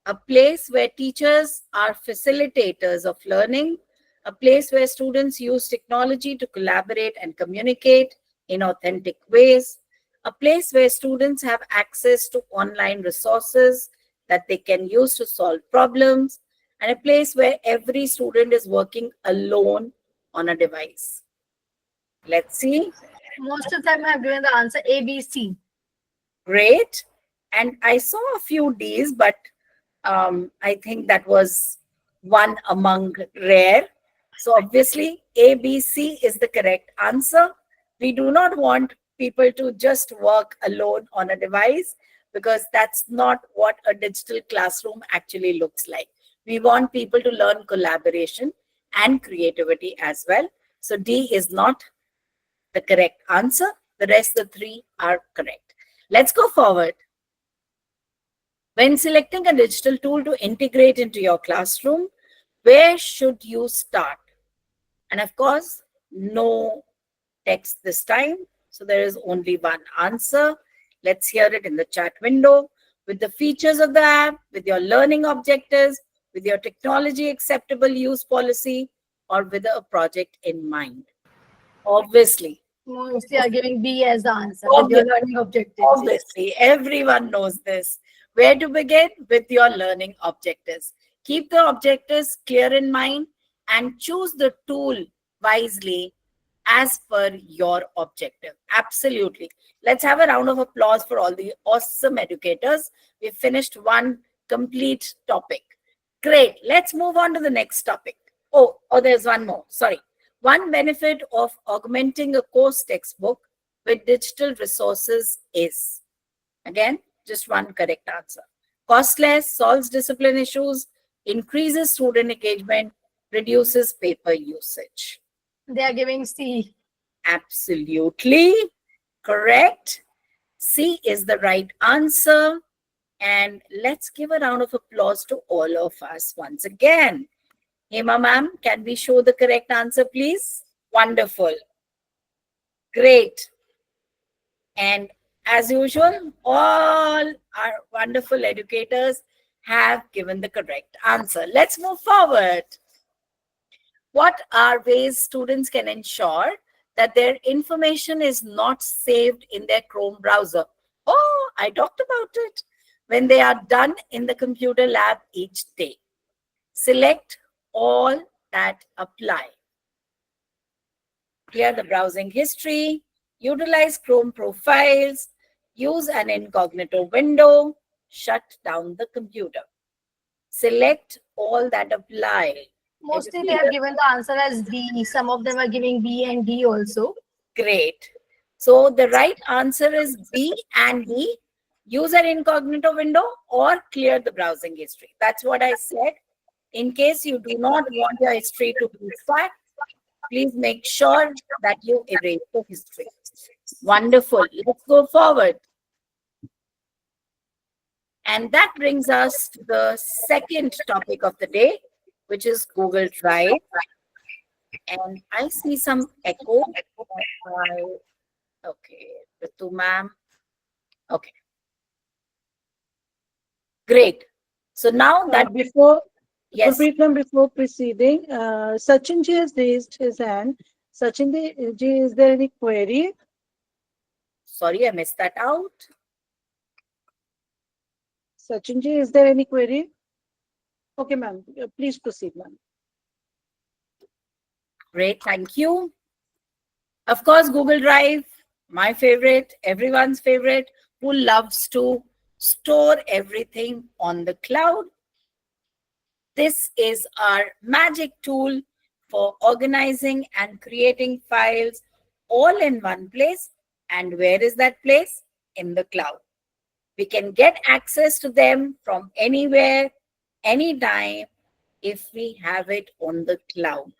A place where teachers are facilitators of learning, a place where students use technology to collaborate and communicate in authentic ways, a place where students have access to online resources that they can use to solve problems, and a place where every student is working alone on a device. Let's see. Most of them have given the answer A, B, C. Great. And I saw a few Ds, but I think that was one among rare. So obviously, A, B, C is the correct answer. We do not want people to just work alone on a device because that's not what a digital classroom actually looks like. We want people to learn collaboration and creativity as well. So D is not the correct answer. The rest of the three are correct. Let's go forward. When selecting a digital tool to integrate into your classroom, where should you start? And of course, no text this time. So there is only one answer. Let's hear it in the chat window. With the features of the app, with your learning objectives, with your technology acceptable use policy, or with a project in mind. Obviously, Mostly are giving B as the answer with your learning objectives. obviously, everyone knows this. Where to begin? With your learning objectives. Keep the objectives clear in mind and choose the tool wisely as per your objective. Absolutely. Let's have a round of applause for all the awesome educators. We've finished one complete topic. Great. Let's move on to the next topic. Oh, there's one more. Sorry. One benefit of augmenting a course textbook with digital resources is, again, just one correct answer. Costless, solves discipline issues, increases student engagement, reduces paper usage. They are giving C. Absolutely correct. C is the right answer. And let's give a round of applause to all of us once again. Hema ma'am, can we show the correct answer, please? Wonderful. Great. And as usual, all our wonderful educators have given the correct answer. Let's move forward. What are ways students can ensure that their information is not saved in their Chrome browser? Oh, I talked about it. When they are done in the computer lab each day, select all that apply. Clear the browsing history, utilize Chrome profiles, use an incognito window, shut down the computer. Select all that apply. Mostly they have given the answer as B. Some of them are giving B and D also. Great. So the right answer is B and D. Use an incognito window or clear the browsing history. That's what I said. In case you do not want your history to be stacked, please make sure that you erase the history. Wonderful. Let's go forward. And that brings us to the second topic of the day, which is Google Drive. And I see some echo. Okay, Ritu ma'am. Okay. Great. So now that yes, before proceeding, Sachin ji has raised his hand. Sachin ji, is there any query? Sorry, I missed that out. Sachinji, is there any query? Okay, ma'am. Please proceed, ma'am. Great, thank you. Of course, Google Drive, my favorite, everyone's favorite, who loves to store everything on the cloud. This is our magic tool for organizing and creating files all in one place. And where is that place? In the cloud. We can get access to them from anywhere, anytime, if we have it on the cloud.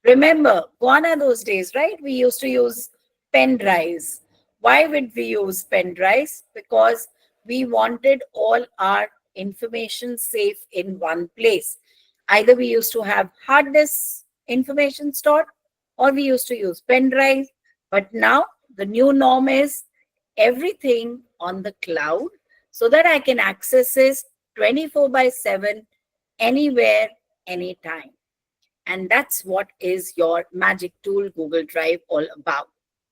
Remember, gone are those days, right? We used to use pen drives. Why would we use pen drives? Because we wanted all our information safe in one place. Either we used to have hard disk information stored, or we used to use pen drives. But now the new norm is everything on the cloud, so that I can access it 24/7, anywhere, anytime. And that's what is your magic tool Google Drive all about.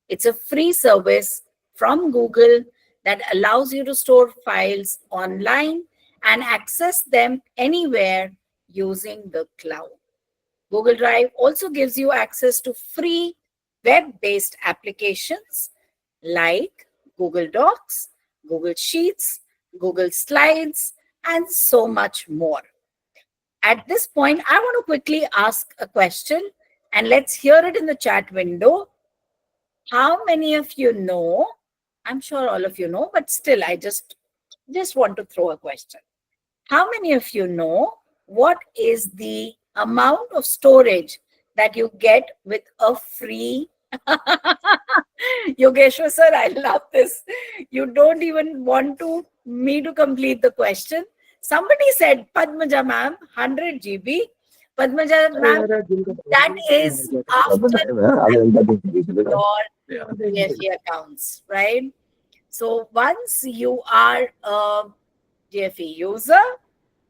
It's a free service from Google that allows you to store files online and access them anywhere using the cloud. Google Drive also gives you access to free web-based applications like Google Docs, Google Sheets, Google Slides, and so much more. At this point, I want to quickly ask a question, and let's hear it in the chat window. How many of you know? I'm sure all of you know, but still, I just want to throw a question. How many of you know what is the amount of storage that you get with a free? Yogeshwar sir, I love this. You don't even want me to complete the question. Somebody said, Padmaja ma'am, 100 GB. Padmaja ma'am, that is after your GFE accounts, right? So once you are a GFE user,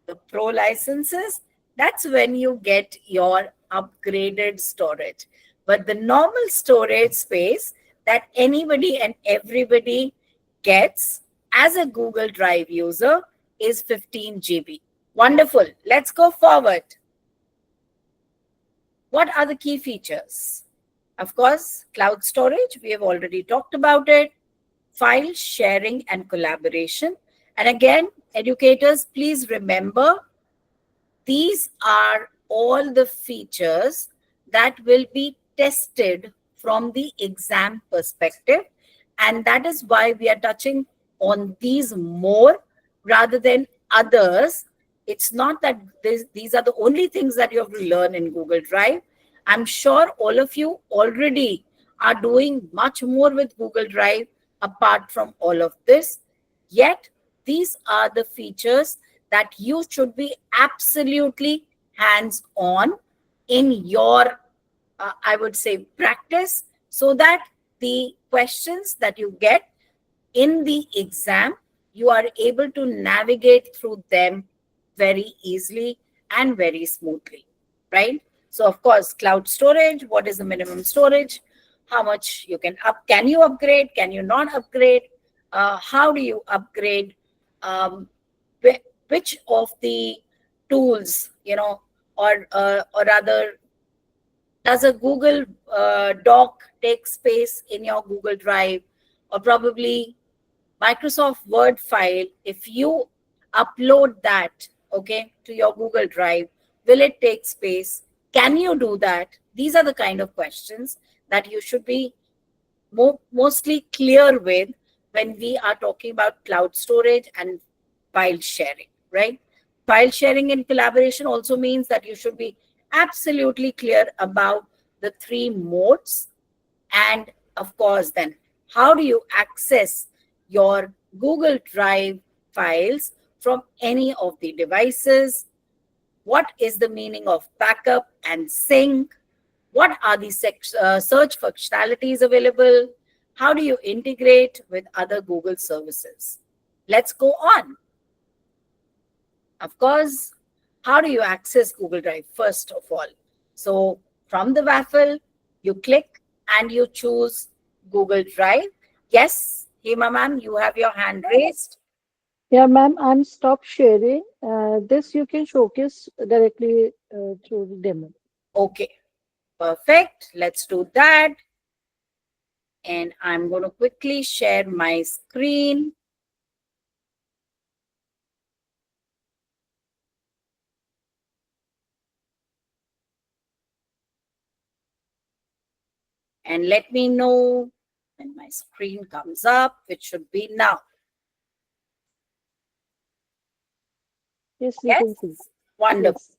the pro licenses, that's when you get your upgraded storage. But the normal storage space that anybody and everybody gets as a Google Drive user is 15 GB. Wonderful. Let's go forward. What are the key features? Of course, cloud storage, we have already talked about it. File sharing and collaboration. And again, educators, please remember, these are all the features that will be tested from the exam perspective. And that is why we are touching on these more rather than others. It's not that these are the only things that you have to learn in Google Drive. I'm sure all of you already are doing much more with Google Drive apart from all of this. Yet, these are the features that you should be absolutely hands-on in your, I would say, practice, so that the questions that you get in the exam, you are able to navigate through them very easily and very smoothly, right? So, of course, cloud storage, what is the minimum storage? How much you can you upgrade? Can you not upgrade? How do you upgrade? Which of the tools, or rather, does a Google Doc take space in your Google Drive, or probably Microsoft Word file? If you upload that, okay, to your Google Drive, will it take space? Can you do that? These are the kind of questions that you should be mostly clear with when we are talking about cloud storage and file sharing, right? File sharing and collaboration also means that you should be absolutely clear about the three modes. And of course, then, how do you access your Google Drive files from any of the devices? What is the meaning of backup and sync? What are the search functionalities available? How do you integrate with other Google services? Let's go on. Of course, how do you access Google Drive first of all? So from the waffle, you click and you choose Google Drive. Yes, Hema ma'am, you have your hand raised. Yeah, ma'am, I'm stop sharing. This you can showcase directly through the demo. Okay, perfect. Let's do that. And I'm going to quickly share my screen. And let me know when my screen comes up, which should be now. Yes, we Yes? can see. Wonderful. Yes.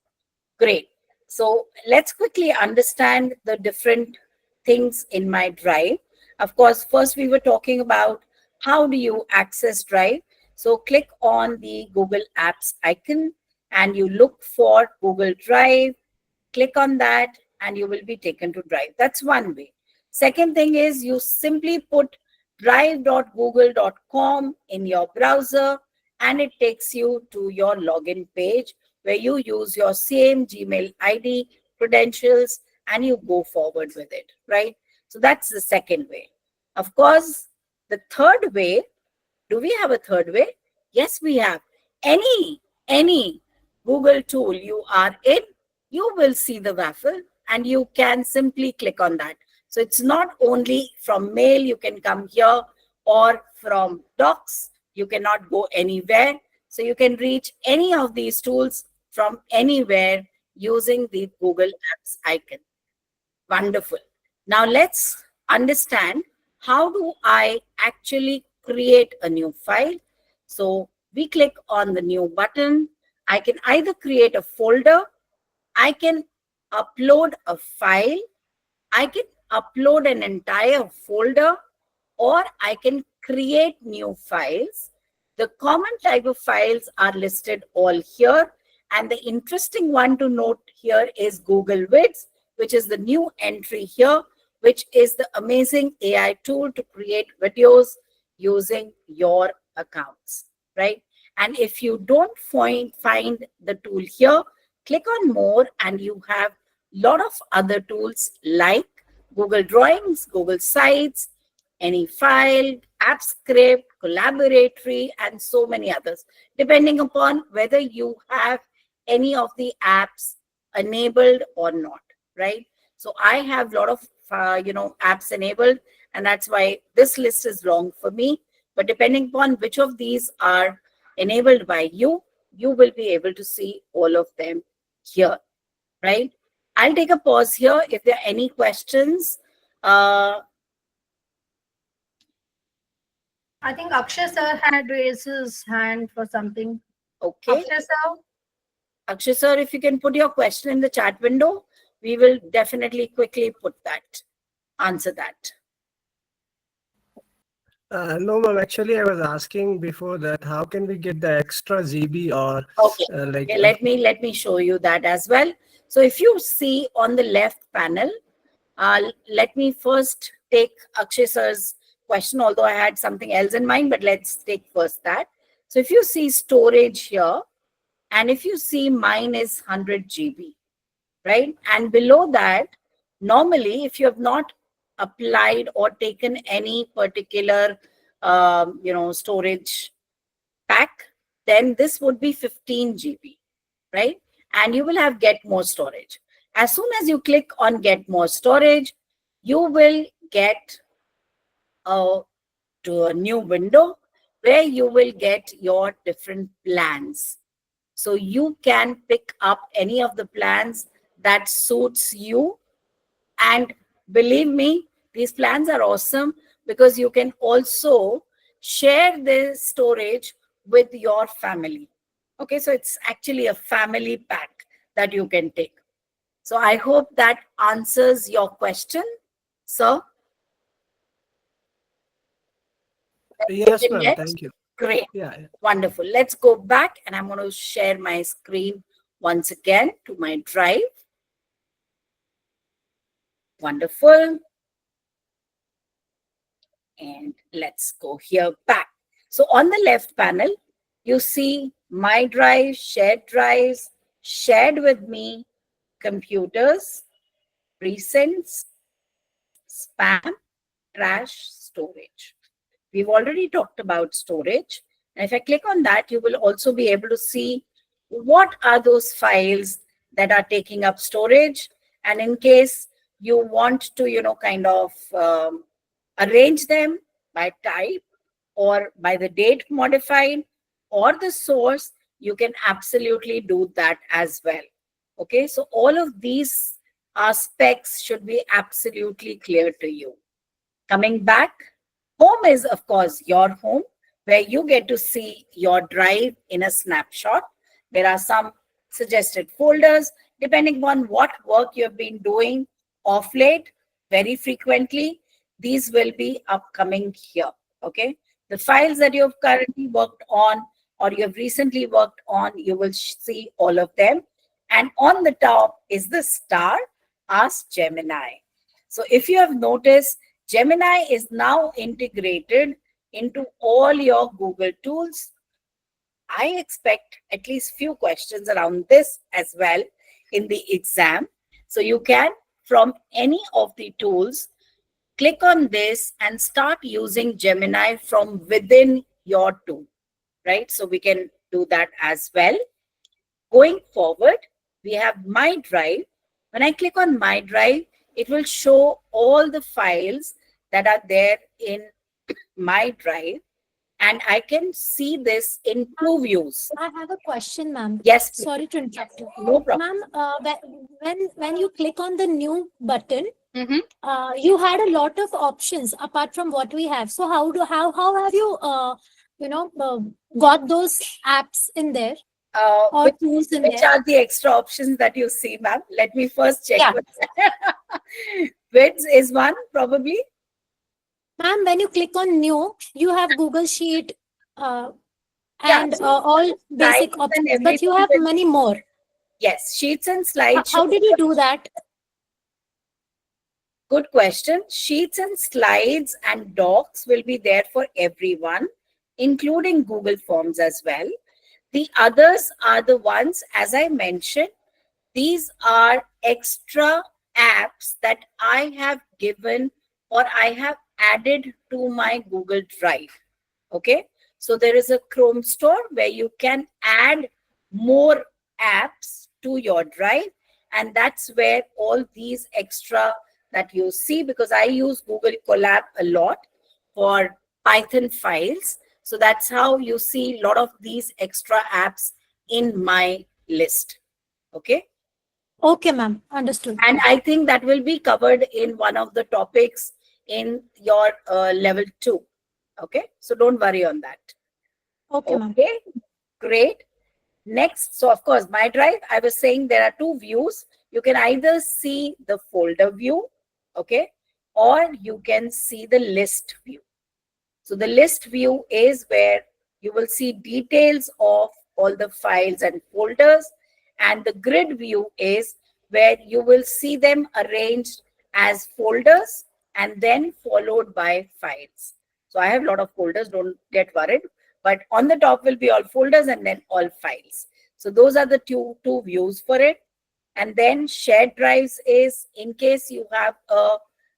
Great. So let's quickly understand the different things in my Drive. Of course, first we were talking about how do you access Drive. So click on the Google Apps icon and you look for Google Drive. Click on that and you will be taken to Drive. That's one way. Second thing is you simply put drive.google.com in your browser and it takes you to your login page where you use your same Gmail ID, credentials, and you go forward with it, right? So that's the second way. Of course, the third way, do we have a third way? Yes, we have. Any Google tool you are in, you will see the waffle and you can simply click on that. So it's not only from mail, you can come here or from docs, you cannot go anywhere. So you can reach any of these tools from anywhere using the Google Apps icon. Wonderful. Now let's understand how do I actually create a new file. So we click on the new button. I can either create a folder, I can upload a file, I can upload an entire folder, or I can create new files. The common type of files are listed all here. And the interesting one to note here is Google Vids, which is the new entry here, which is the amazing AI tool to create videos using your accounts, right? And if you don't find the tool here, click on more and you have a lot of other tools like Google Drawings, Google Sites, any file, app script, collaboratory, and so many others, depending upon whether you have any of the apps enabled or not, right? So I have a lot of, apps enabled, and that's why this list is long for me. But depending upon which of these are enabled by you, you will be able to see all of them here, right? I'll take a pause here. If there are any questions, I think Akshay sir had raised his hand for something. okay. Akshay sir. Akshay sir, if you can put your question in the chat window, we will definitely quickly answer that. No, ma'am. Actually, I was asking before that, how can we get the extra GB or Okay. like? Okay, let me show you that as well. So if you see on the left panel, let me first take Akshay sir's question, although I had something else in mind, but let's take first that. So if you see storage here, and if you see mine is 100 GB, right? And below that, normally, if you have not applied or taken any particular, storage pack, then this would be 15 GB, right? And you will have get more storage. As soon as you click on get more storage, you will get to a new window where you will get your different plans. So you can pick up any of the plans that suits you. And believe me, these plans are awesome because you can also share the storage with your family. Okay, so it's actually a family pack that you can take. So I hope that answers your question, sir. Yes, Taken ma'am. yet? Thank you. Great. Yeah. Wonderful. Let's go back and I'm going to share my screen once again to my Drive. Wonderful. And let's go here back. So on the left panel, you see my drive, shared drives, shared with me, computers, recents, spam, trash, storage. We've already talked about storage. And if I click on that, you will also be able to see what are those files that are taking up storage. And in case you want to, kind of arrange them by type or by the date modified or the source, you can absolutely do that as well. Okay, so all of these aspects should be absolutely clear to you. Coming back, home is, of course, your home, where you get to see your drive in a snapshot. There are some suggested folders, depending on what work you've been doing of late, very frequently. These will be upcoming here. Okay. The files that you've currently worked on or you have recently worked on, you will see all of them. And on the top is the star, Ask Gemini. So if you have noticed, Gemini is now integrated into all your Google tools. I expect at least few questions around this as well in the exam. So you can, from any of the tools, click on this and start using Gemini from within your tool, right? So we can do that as well. Going forward, we have My Drive. When I click on My Drive, it will show all the files that are there in My Drive. And I can see this in two views. I have a question, ma'am. Yes, please. Sorry to interrupt you. No problem. Ma'am, when you click on the new button, Mhm. you had a lot of options apart from what we have. So how have you got those apps in there or tools in Which there? are the extra options that you see, ma'am? Let me first check. Yeah. Which is one, probably? Ma'am, when you click on new, you have Google Sheet Yeah, and so all basic slides and options, but you everything have will- many more. Yes, sheets and slides. How did you do that? Good question. Sheets and slides and docs will be there for everyone, including Google Forms as well. The others are the ones, as I mentioned, these are extra apps that I have given or I have added to my Google Drive. Okay. So there is a Chrome store where you can add more apps to your drive. And that's where all these extra that you see, because I use Google Colab a lot for Python files. So that's how you see a lot of these extra apps in my list. Okay. Okay, ma'am. Understood. And I think that will be covered in one of the topics in your level 2. Okay. So don't worry on that. Okay, ma'am. Okay. Great. Next. So of course, My Drive, I was saying there are two views. You can either see the folder view. Okay. Or you can see the list view. So the list view is where you will see details of all the files and folders. And the grid view is where you will see them arranged as folders and then followed by files. So I have a lot of folders, don't get worried. But on the top will be all folders and then all files. So those are the two views for it. And then shared drives is in case you have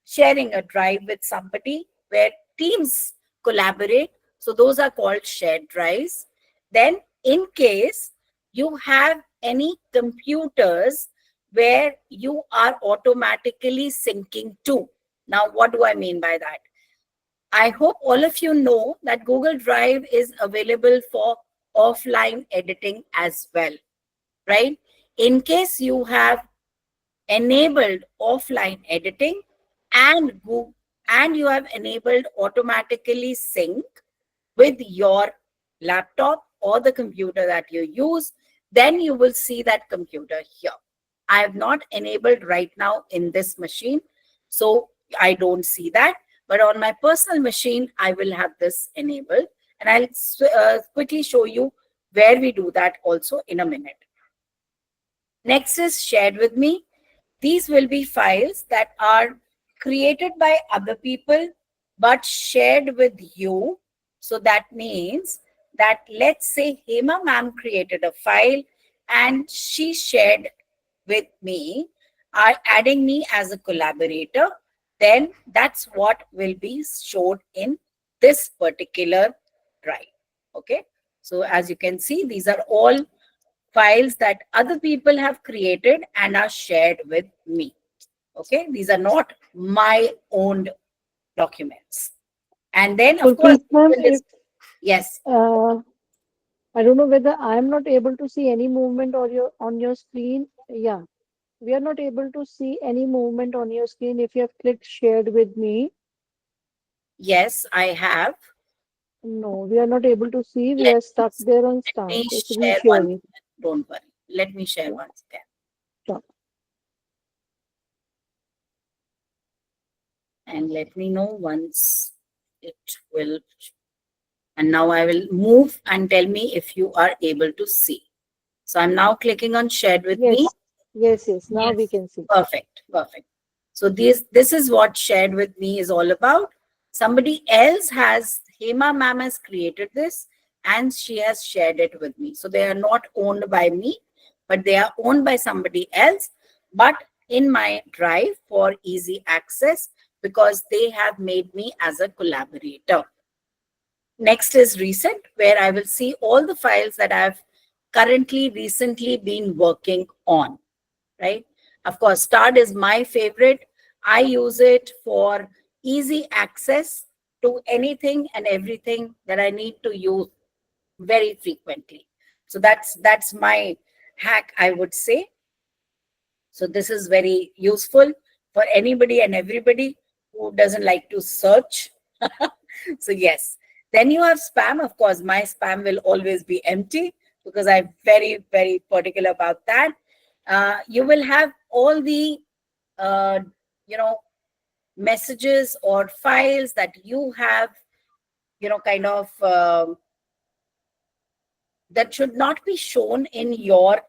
sharing a drive with somebody where teams collaborate. So those are called shared drives. Then in case you have any computers where you are automatically syncing to. Now, what do I mean by that? I hope all of you know that Google Drive is available for offline editing as well, right? In case you have enabled offline editing and you have enabled automatically sync with your laptop or the computer that you use, then you will see that computer here. I have not enabled right now in this machine, so I don't see that. But on my personal machine, I will have this enabled. And I'll quickly show you where we do that also in a minute. Next is shared with me. These will be files that are created by other people but shared with you. So that means that let's say Hema ma'am created a file and she shared with me, adding me as a collaborator, then that's what will be showed in this particular drive. Okay. So as you can see, these are all files that other people have created and are shared with me. Okay. These are not my own documents. And then, of course, Gurpreet ma'am, if yes. I don't know whether I am not able to see any movement on your screen. Yeah, we are not able to see any movement on your screen. If you have clicked shared with me, Yes, I have. no, we are not able to see. We Let are stuck there on me start. It's share once resharing. again. Don't worry. Let me share Yeah, once again. sure. And let me know once it will. And now I will move and tell me if you are able to see. So I'm now clicking on shared with me. Yes, yes, yes. Now we Yes. can see. Perfect. Perfect. So this is what shared with me is all about. Somebody else has, Hema ma'am has created this and she has shared it with me. So they are not owned by me, but they are owned by somebody else, but in my drive for easy access because they have made me as a collaborator. Next is recent, where I will see all the files that I've recently been working on, right? Of course, Start is my favorite. I use it for easy access to anything and everything that I need to use very frequently. So that's my hack, I would say. So this is very useful for anybody and everybody who doesn't like to search. So yes. Then you have spam. Of course, my spam will always be empty because I'm very, very particular about that. You will have all the, uh, you know, messages or files that you have, kind of that should not be shown in your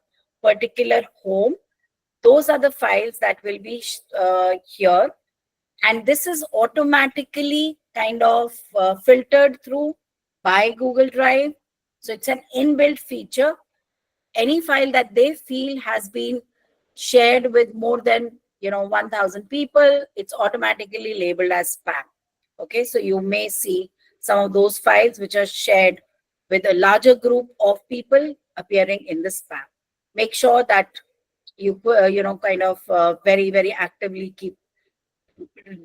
particular home. Those are the files that will be here. And this is automatically kind of filtered through by Google Drive. So it's an inbuilt feature. Any file that they feel has been shared with more than 1,000 people, it's automatically labeled as spam. Okay, so you may see some of those files which are shared with a larger group of people appearing in the spam. Make sure that you kind of very, very actively keep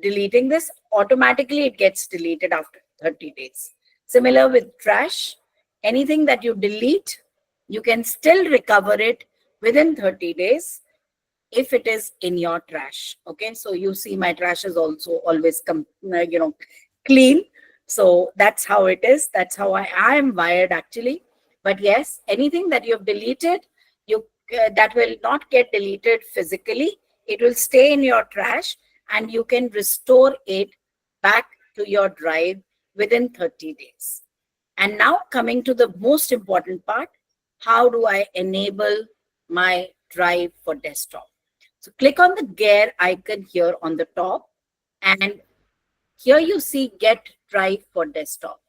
deleting this. Automatically it gets deleted after 30 days. Similar with trash, anything that you delete, you can still recover it within 30 days if it is in your trash. Okay, so you see my trash is also always clean. So that's how it is. That's how I am wired actually. But yes, anything that you have deleted, you that will not get deleted physically. It will stay in your trash and you can restore it back to your drive within 30 days. And now coming to the most important part, how do I enable my drive for desktop? So click on the gear icon here on the top, and here you see Get Drive for Desktop.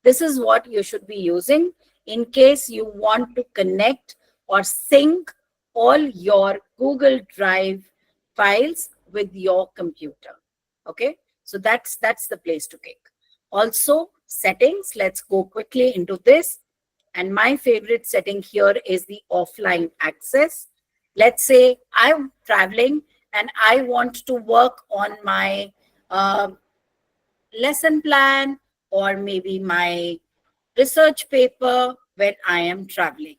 This is what you should be using in case you want to connect or sync all your Google Drive files with your computer. Okay, so that's the place to click. Also, settings. Let's go quickly into this. And my favorite setting here is the offline access. Let's say I'm traveling and I want to work on my lesson plan or maybe my research paper when I am traveling.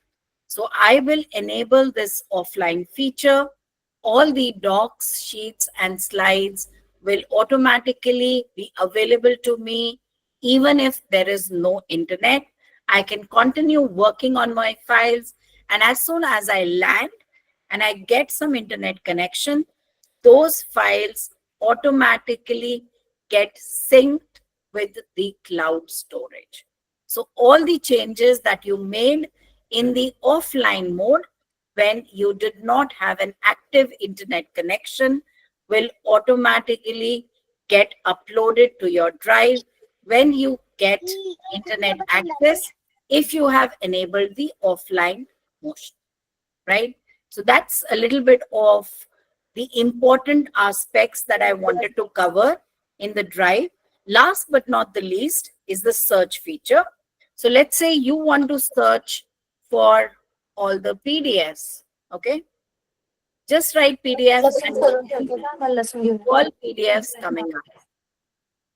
So I will enable this offline feature. All the docs, sheets, and slides will automatically be available to me even if there is no internet. I can continue working on my files, and as soon as I land and I get some internet connection, those files automatically get synced with the cloud storage. So all the changes that you made in the offline mode when you did not have an active internet connection will automatically get uploaded to your drive when you get internet access if you have enabled the offline motion, right? So that's a little bit of the important aspects that I wanted to cover in the drive. Last but not the least is the search feature. So let's say you want to search for all the PDFs. Okay. Just write PDFs and all PDFs coming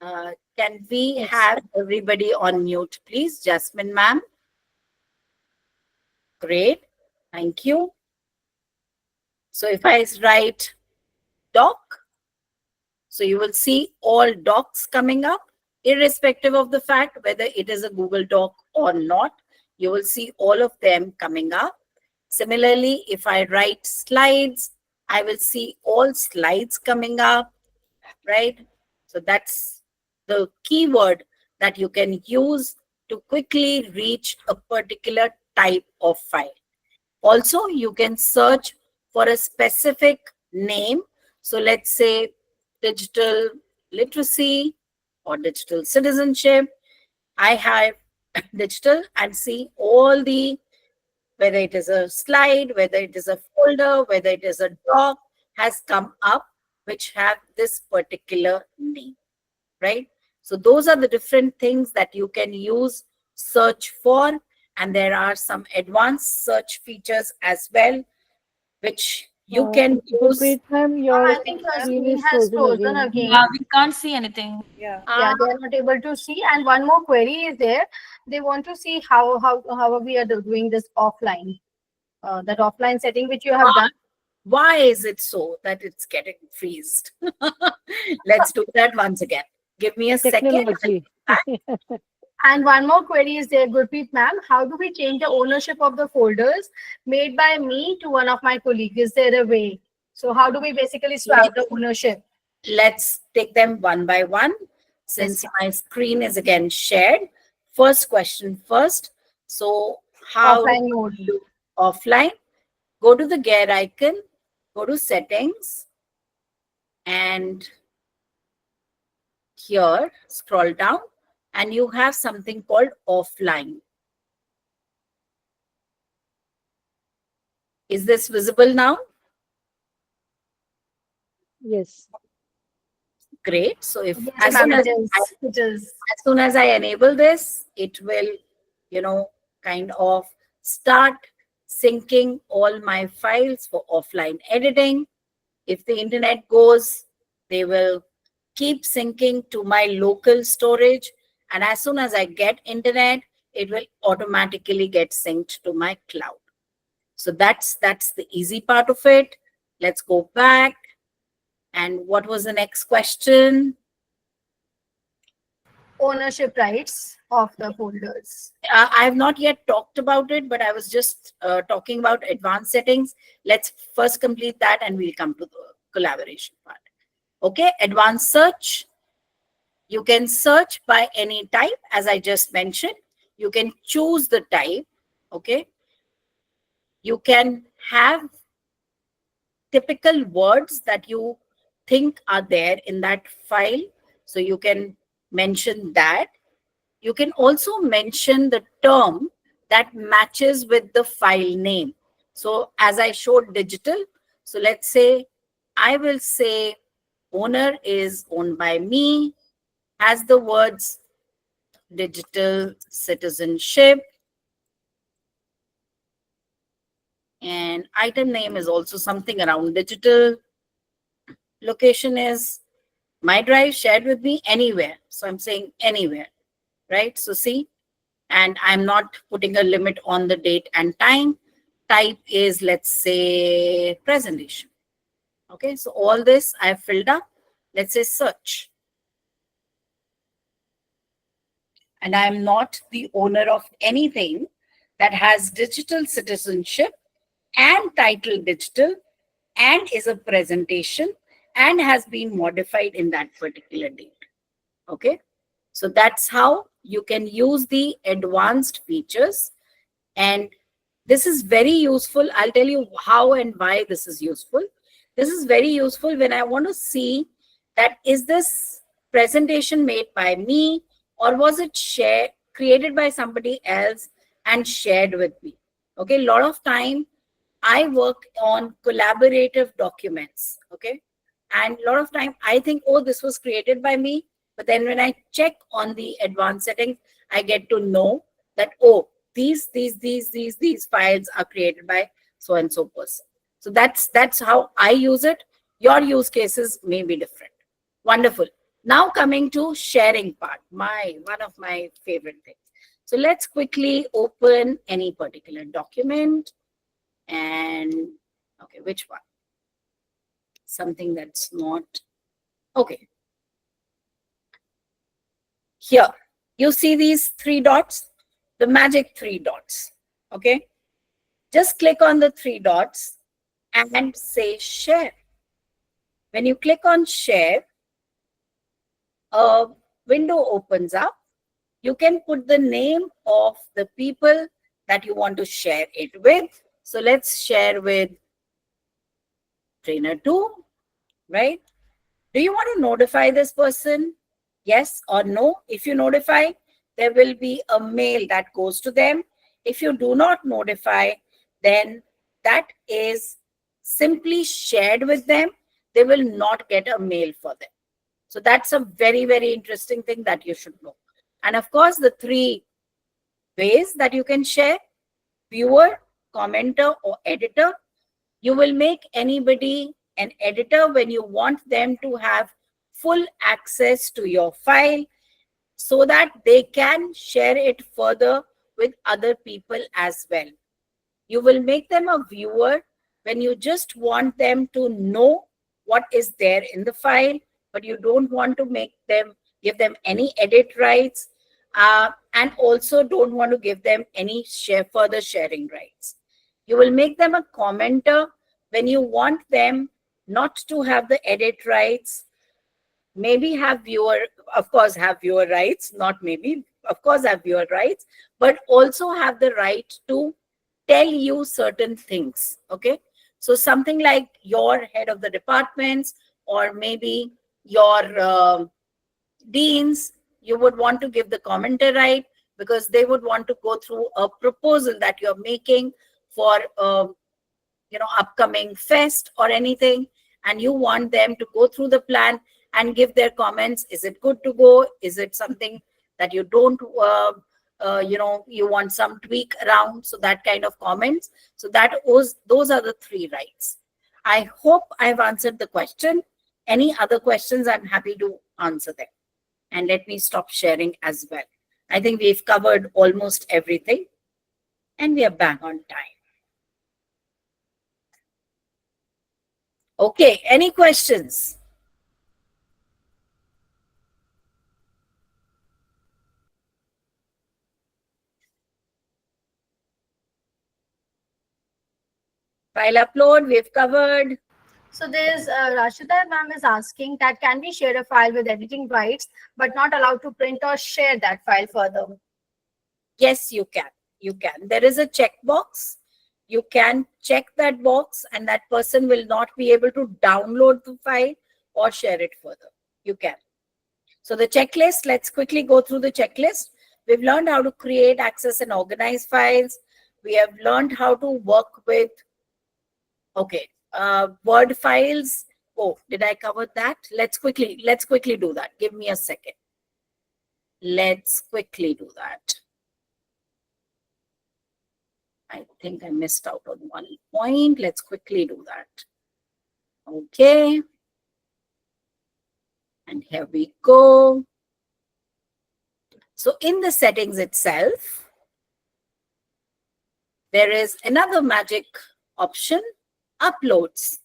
up. Can we have everybody on mute, please? Jasmine ma'am. Great. Thank you. So if I write doc, so you will see all docs coming up, irrespective of the fact whether it is a Google Doc or not. You will see all of them coming up. Similarly, if I write slides, I will see all slides coming up, right? So that's the keyword that you can use to quickly reach a particular type of file. Also, you can search for a specific name. So let's say digital literacy or digital citizenship. I have digital and see all the, whether it is a slide, whether it is a folder, whether it is a doc, has come up which have this particular name, right? So those are the different things that you can use search for. And there are some advanced search features as well, which you can use. Gurpreet ma'am, I your think your screen screen is has frozen frozen again. again. we can't see anything. Yeah. Yeah, they are not able to see. And one more query is there. They want to see how we are doing this offline. That offline setting which you have done. Why is it so that it's getting freezed? Let's do that once again. Give me a second. Technology. And one more query is there, Gurpreet ma'am. How do we change the ownership of the folders made by me to one of my colleagues? Is there a way? So how do we basically swap the ownership? Let's take them one by one. Since my screen is again shared, first question first. So how Offline mode. offline? Go to the gear icon, go to settings, and here scroll down, and you have something called offline. Is this visible now? Yes. Great. So if Yes, as ma'am, soon as it is. as soon as I enable this, it will, kind of start syncing all my files for offline editing. If the internet goes, they will keep syncing to my local storage. And as soon as I get internet, it will automatically get synced to my cloud. So that's the easy part of it. Let's go back. And what was the next question? Ownership rights of the folders. I have not yet talked about it, but I was just talking about advanced settings. Let's first complete that and we'll come to the collaboration part. Okay, advanced search. You can search by any type, as I just mentioned. You can choose the type. Okay. You can have typical words that you think are there in that file. So you can mention that. You can also mention the term that matches with the file name. So as I showed digital, so let's say I will say owner is owned by me, has the words digital citizenship, and item name is also something around digital. Location is my drive shared with me anywhere. So I'm saying anywhere, right? So see, and I'm not putting a limit on the date and time. Type is, let's say, presentation. Okay, so all this I've filled up. Let's say search. And I'm not the owner of anything that has digital citizenship and title digital and is a presentation and has been modified in that particular date. Okay, so that's how you can use the advanced features. And this is very useful. I'll tell you how and why this is useful. This is very useful when I want to see that is this presentation made by me or was it created by somebody else and shared with me. Okay, a lot of time I work on collaborative documents. Okay, and a lot of time I think, oh, this was created by me, But then when I check on the advanced settings, I get to know that, oh, these files are created by so and so person. So that's how I use it. Your use cases may be different. Wonderful. Now coming to sharing part, one of my favorite things. So let's quickly open any particular document and okay, which one? Something that's not okay. Here, you see these 3 dots, the magic 3 dots. Okay, just click on the 3 dots and say share. When you click on share, a window opens up. You can put the name of the people that you want to share it with. So let's share with trainer 2, right? Do you want to notify this person? Yes or no? If you notify, there will be a mail that goes to them. If you do not notify, then that is simply shared with them. They will not get a mail for them. So that's a very, very interesting thing that you should know. And of course, the 3 ways that you can share: viewer, commenter, or editor. You will make anybody an editor when you want them to have full access to your file so that they can share it further with other people as well. You will make them a viewer when you just want them to know what is there in the file, but you don't want to give them any edit rights, and also don't want to give them any further sharing rights. You will make them a commenter when you want them not to have the edit rights, maybe have viewer, of course have viewer rights, not maybe, of course have viewer rights, but also have the right to tell you certain things. Okay, so something like your head of the departments or maybe your deans, you would want to give the commenter right because they would want to go through a proposal that you're making for upcoming fest or anything, and you want them to go through the plan and give their comments. Is it good to go? Is it something that you don't you want some tweak around? So that kind of comments. So those are the 3 rights. I hope I've answered the question. Any other questions, I'm happy to answer them. And let me stop sharing as well. I think we've covered almost everything and we are back on time. Okay, any questions? File upload, we've covered. So there's Rashida ma'am is asking that can we share a file with editing rights but not allowed to print or share that file further? Yes, you can. You can. There is a checkbox. You can check that box and that person will not be able to download the file or share it further. You can. So the checklist, let's quickly go through the checklist. We've learned how to create, access, and organize files. We have learned how to work with, Word files. Oh, did I cover that? Let's quickly do that. Give me a second. Let's quickly do that. I think I missed out on one point. Let's quickly do that. Okay. And here we go. So in the settings itself, there is another magic option, uploads.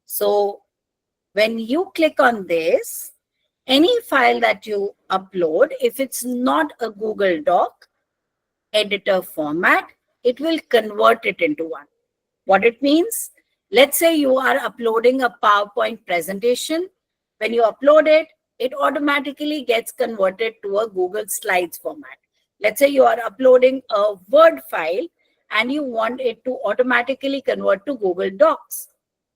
So when you click on this, any file that you upload, if it's not a Google Doc editor format, it will convert it into one. What it means, let's say you are uploading a PowerPoint presentation. When you upload it, it automatically gets converted to a Google Slides format. Let's say you are uploading a Word file and you want it to automatically convert to Google Docs.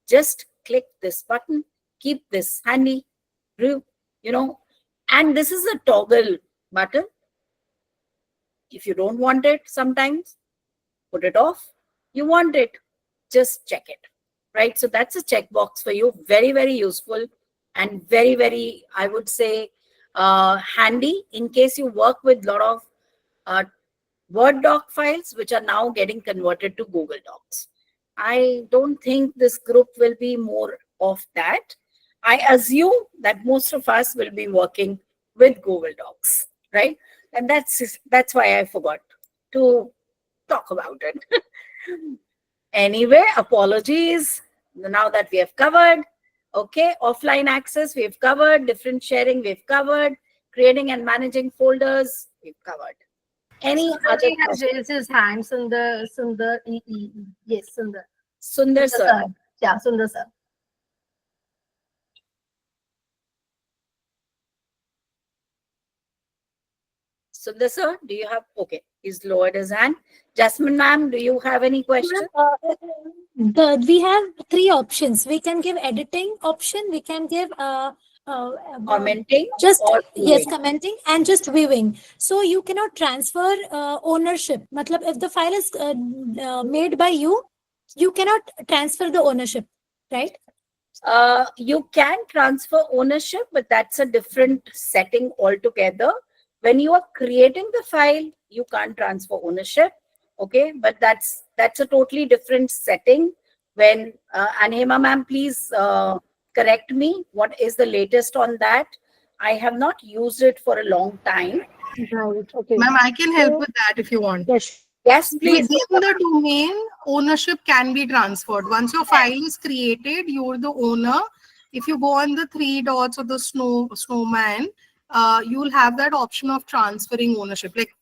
Just click this button, keep this handy, and this is a toggle button. If you don't want it sometimes, put it off. You want it, just check it, right? So that's a checkbox for you. Very, very useful and very, very, I would say, handy in case you work with a lot of Word doc files, which are now getting converted to Google Docs. I don't think this group will be more of that. I assume that most of us will be working with Google Docs, right? And that's why I forgot to talk about it. Anyway, apologies. Now that we have covered, okay, offline access, we've covered, different sharing, we've covered, creating and managing folders, we've covered. Any other He has raised his hand, Sundar. Yes, Sundar. Sundar sir. Yeah, Sundar sir. Sundar sir, do you have, okay, he's lowered his hand. Jasmine ma'am, do you have any question? We have three options. We can give editing option. We can give Commenting just or yes, viewing? commenting and just viewing. So you cannot transfer ownership. Matlab, if the file is made by you, you cannot transfer the ownership, right? You can transfer ownership, but that's a different setting altogether. When you are creating the file, you can't transfer ownership. Okay, but that's a totally different setting. When and Hema ma'am, please correct me. What is the latest on that? I have not used it for a long time. Right. Okay. Ma'am, I can help So- with that if you want. Yes. Yes, please. Within the domain, ownership can be transferred. Once your file is created, you're the owner. If you go on the three dots or the snowman, you'll have that option of transferring ownership. Like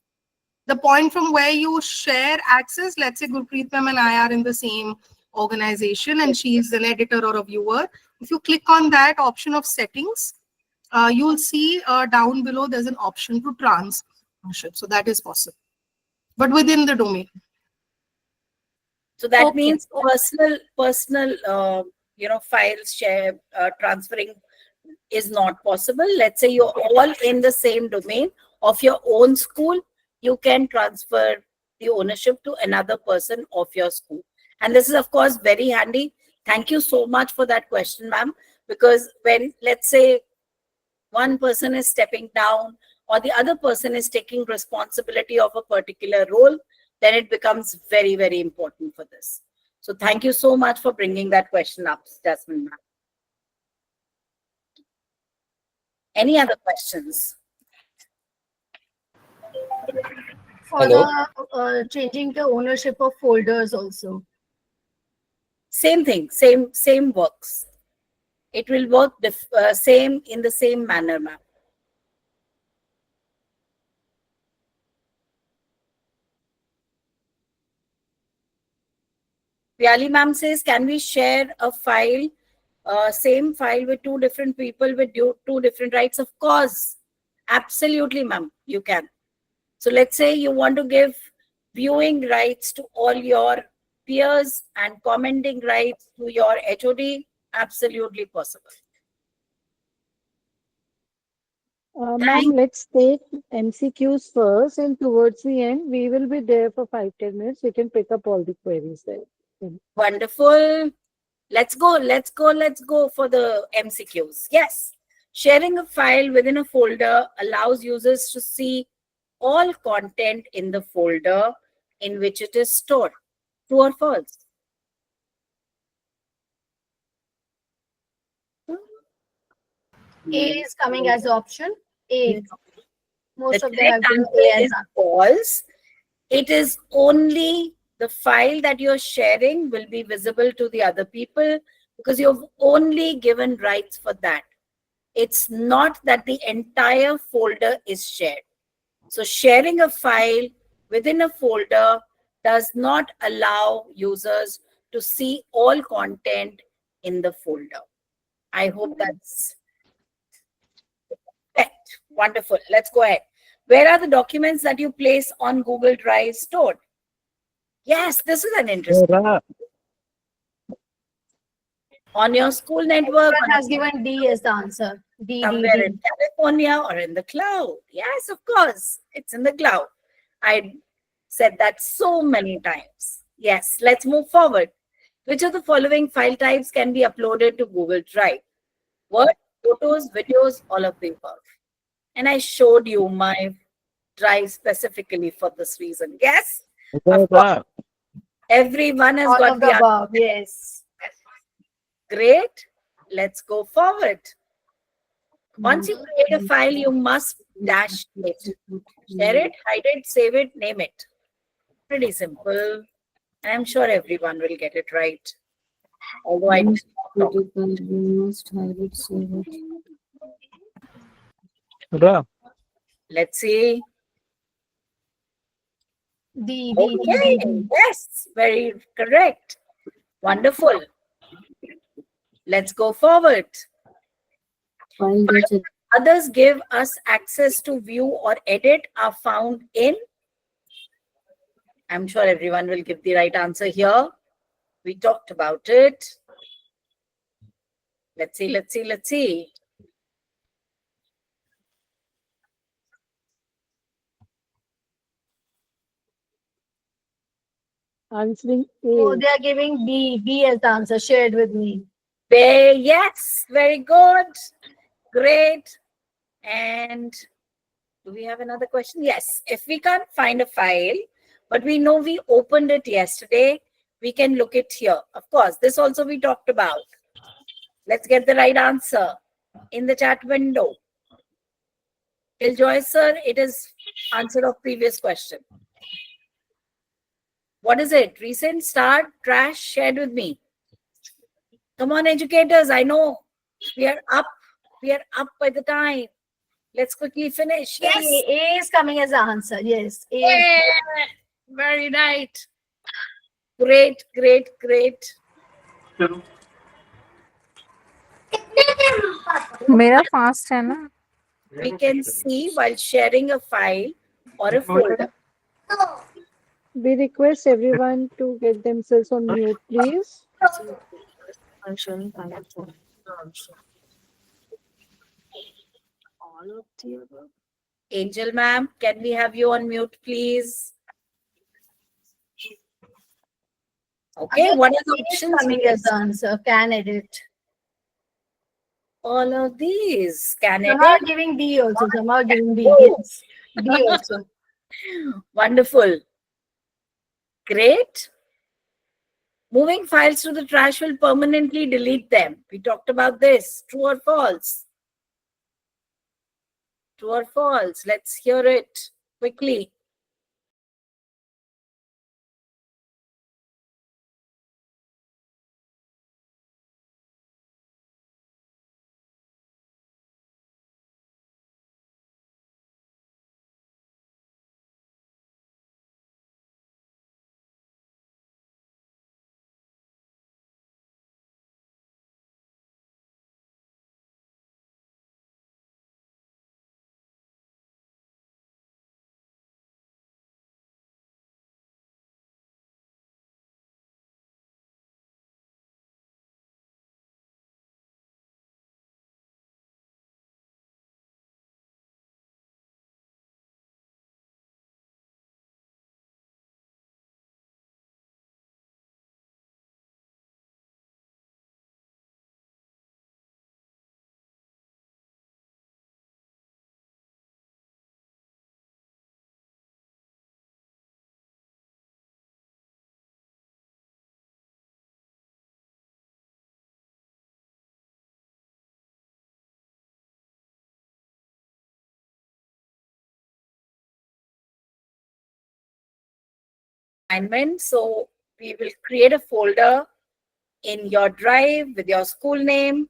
the point from where you share access, let's say Gurpreet ma'am and I are in the same organization and she is an editor or a viewer. If you click on that option of settings, you'll see down below there's an option to transfer ownership. So that is possible, but within the domain. So that Okay. means personal, files share transferring is not possible. Let's say you're all in the same domain of your own school, you can transfer the ownership to another person of your school. And this is, of course, very handy. Thank you so much for that question, ma'am. Because when, let's say, one person is stepping down or the other person is taking responsibility of a particular role, then it becomes very, very important for this. So thank you so much for bringing that question up, Jasmine ma'am. Any other questions? For Hello. the changing the ownership of folders also. Same thing, same works. It will work same in the same manner, ma'am. Vyali ma'am says, can we share a file, same file with two different people with two different rights? Of course, absolutely, ma'am, you can. So let's say you want to give viewing rights to all your peers and commenting rights to your HOD, absolutely possible. Ma'am, let's take MCQs first, and towards the end, we will be there for 5-10 minutes. We can pick up all the queries there. Wonderful. Let's go for the MCQs. Yes. Sharing a file within a folder allows users to see all content in the folder in which it is stored. True or false? A is coming as option. A. Most The of them have correct given answer A as is false. It is only the file that you're sharing will be visible to the other people because you've only given rights for that. It's not that the entire folder is shared. So sharing a file within a folder does not allow users to see all content in the folder. I hope that's correct. Wonderful. Let's go ahead. Where are the documents that you place on Google Drive stored? Yes, this is an interesting. On your school network, One has given D as the answer. D, somewhere D, in California or in the cloud. Yes, of course, it's in the cloud. I said that so many times. Yes, let's move forward. Which of the following file types can be uploaded to Google Drive? Word, photos, videos, all of the above. And I showed you my drive specifically for this reason. Yes? Of course. Everyone has All got of the the answer. above, yes. Great. Let's go forward. Once you create a file, you must dash it. Share it, hide it, save it, name it. Pretty simple. And I'm sure everyone will get it right. Although I did not talk. You must hide it, save it. Let's see. D. Okay. Yes, very correct. Wonderful. Let's go forward. File gets it. Others give us access to view or edit are found in. I'm sure everyone will give the right answer here. We talked about it. Let's see, let's see, let's see. Answering Oh, A. they are giving B. B as the answer. Shared with me. Yes, very good. Great. And do we have another question? Yes. If we can't find a file, but we know we opened it yesterday, we can look it here. Of course, this also we talked about. Let's get the right answer in the chat window. Joy sir, it is answer of previous question. What is it? Recent, start, trash, shared with me. Come on, educators. I know we are up. We are up by the time. Let's quickly finish. Yes. A is coming as the answer. Yes. A. Yeah. Very right. Great, great, great. मेरा fast है ना We can see while sharing a file or a folder. We request everyone to get themselves on mute, please. I'm showing file. All of the above. Angel ma'am, can we have you on mute, please? Okay, what are the A is options? coming as the answer. Can edit. All of these. Can Some are edit. giving B also. Some are giving B. Ooh. Yes. B also. Wonderful. Great. Moving files to the trash will permanently delete them. We talked about this. True or false? True or false? Let's hear it quickly. Assignment. So we will create a folder in your drive with your school name,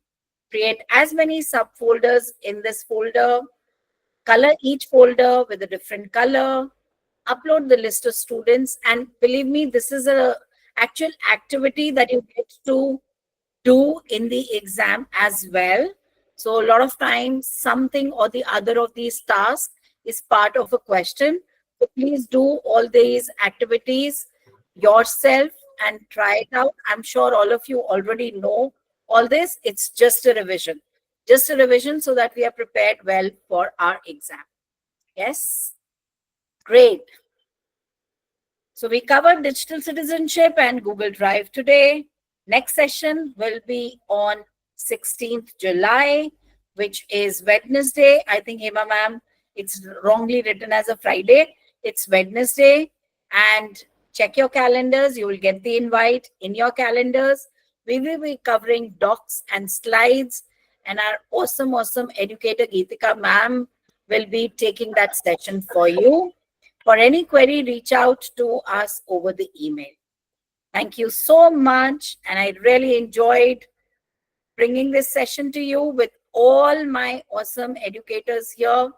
create as many subfolders in this folder, color each folder with a different color, upload the list of students, and believe me, this is a actual activity that you get to do in the exam as well. So a lot of times something or the other of these tasks is part of a question. So please do all these activities yourself and try it out. I'm sure all of you already know all this. It's just a revision. Just a revision so that we are prepared well for our exam. Yes? Great. So we covered digital citizenship and Google Drive today. Next session will be on 16th July. which is Wednesday. I think Hema ma'am, it's wrongly written as a Friday. It's Wednesday, and check your calendars. You will get the invite in your calendars. We will be covering docs and slides, and our awesome educator Geetika ma'am will be taking that session for you. For any query, reach out to us over the email. Thank you so much, and I really enjoyed bringing this session to you with all my awesome educators here.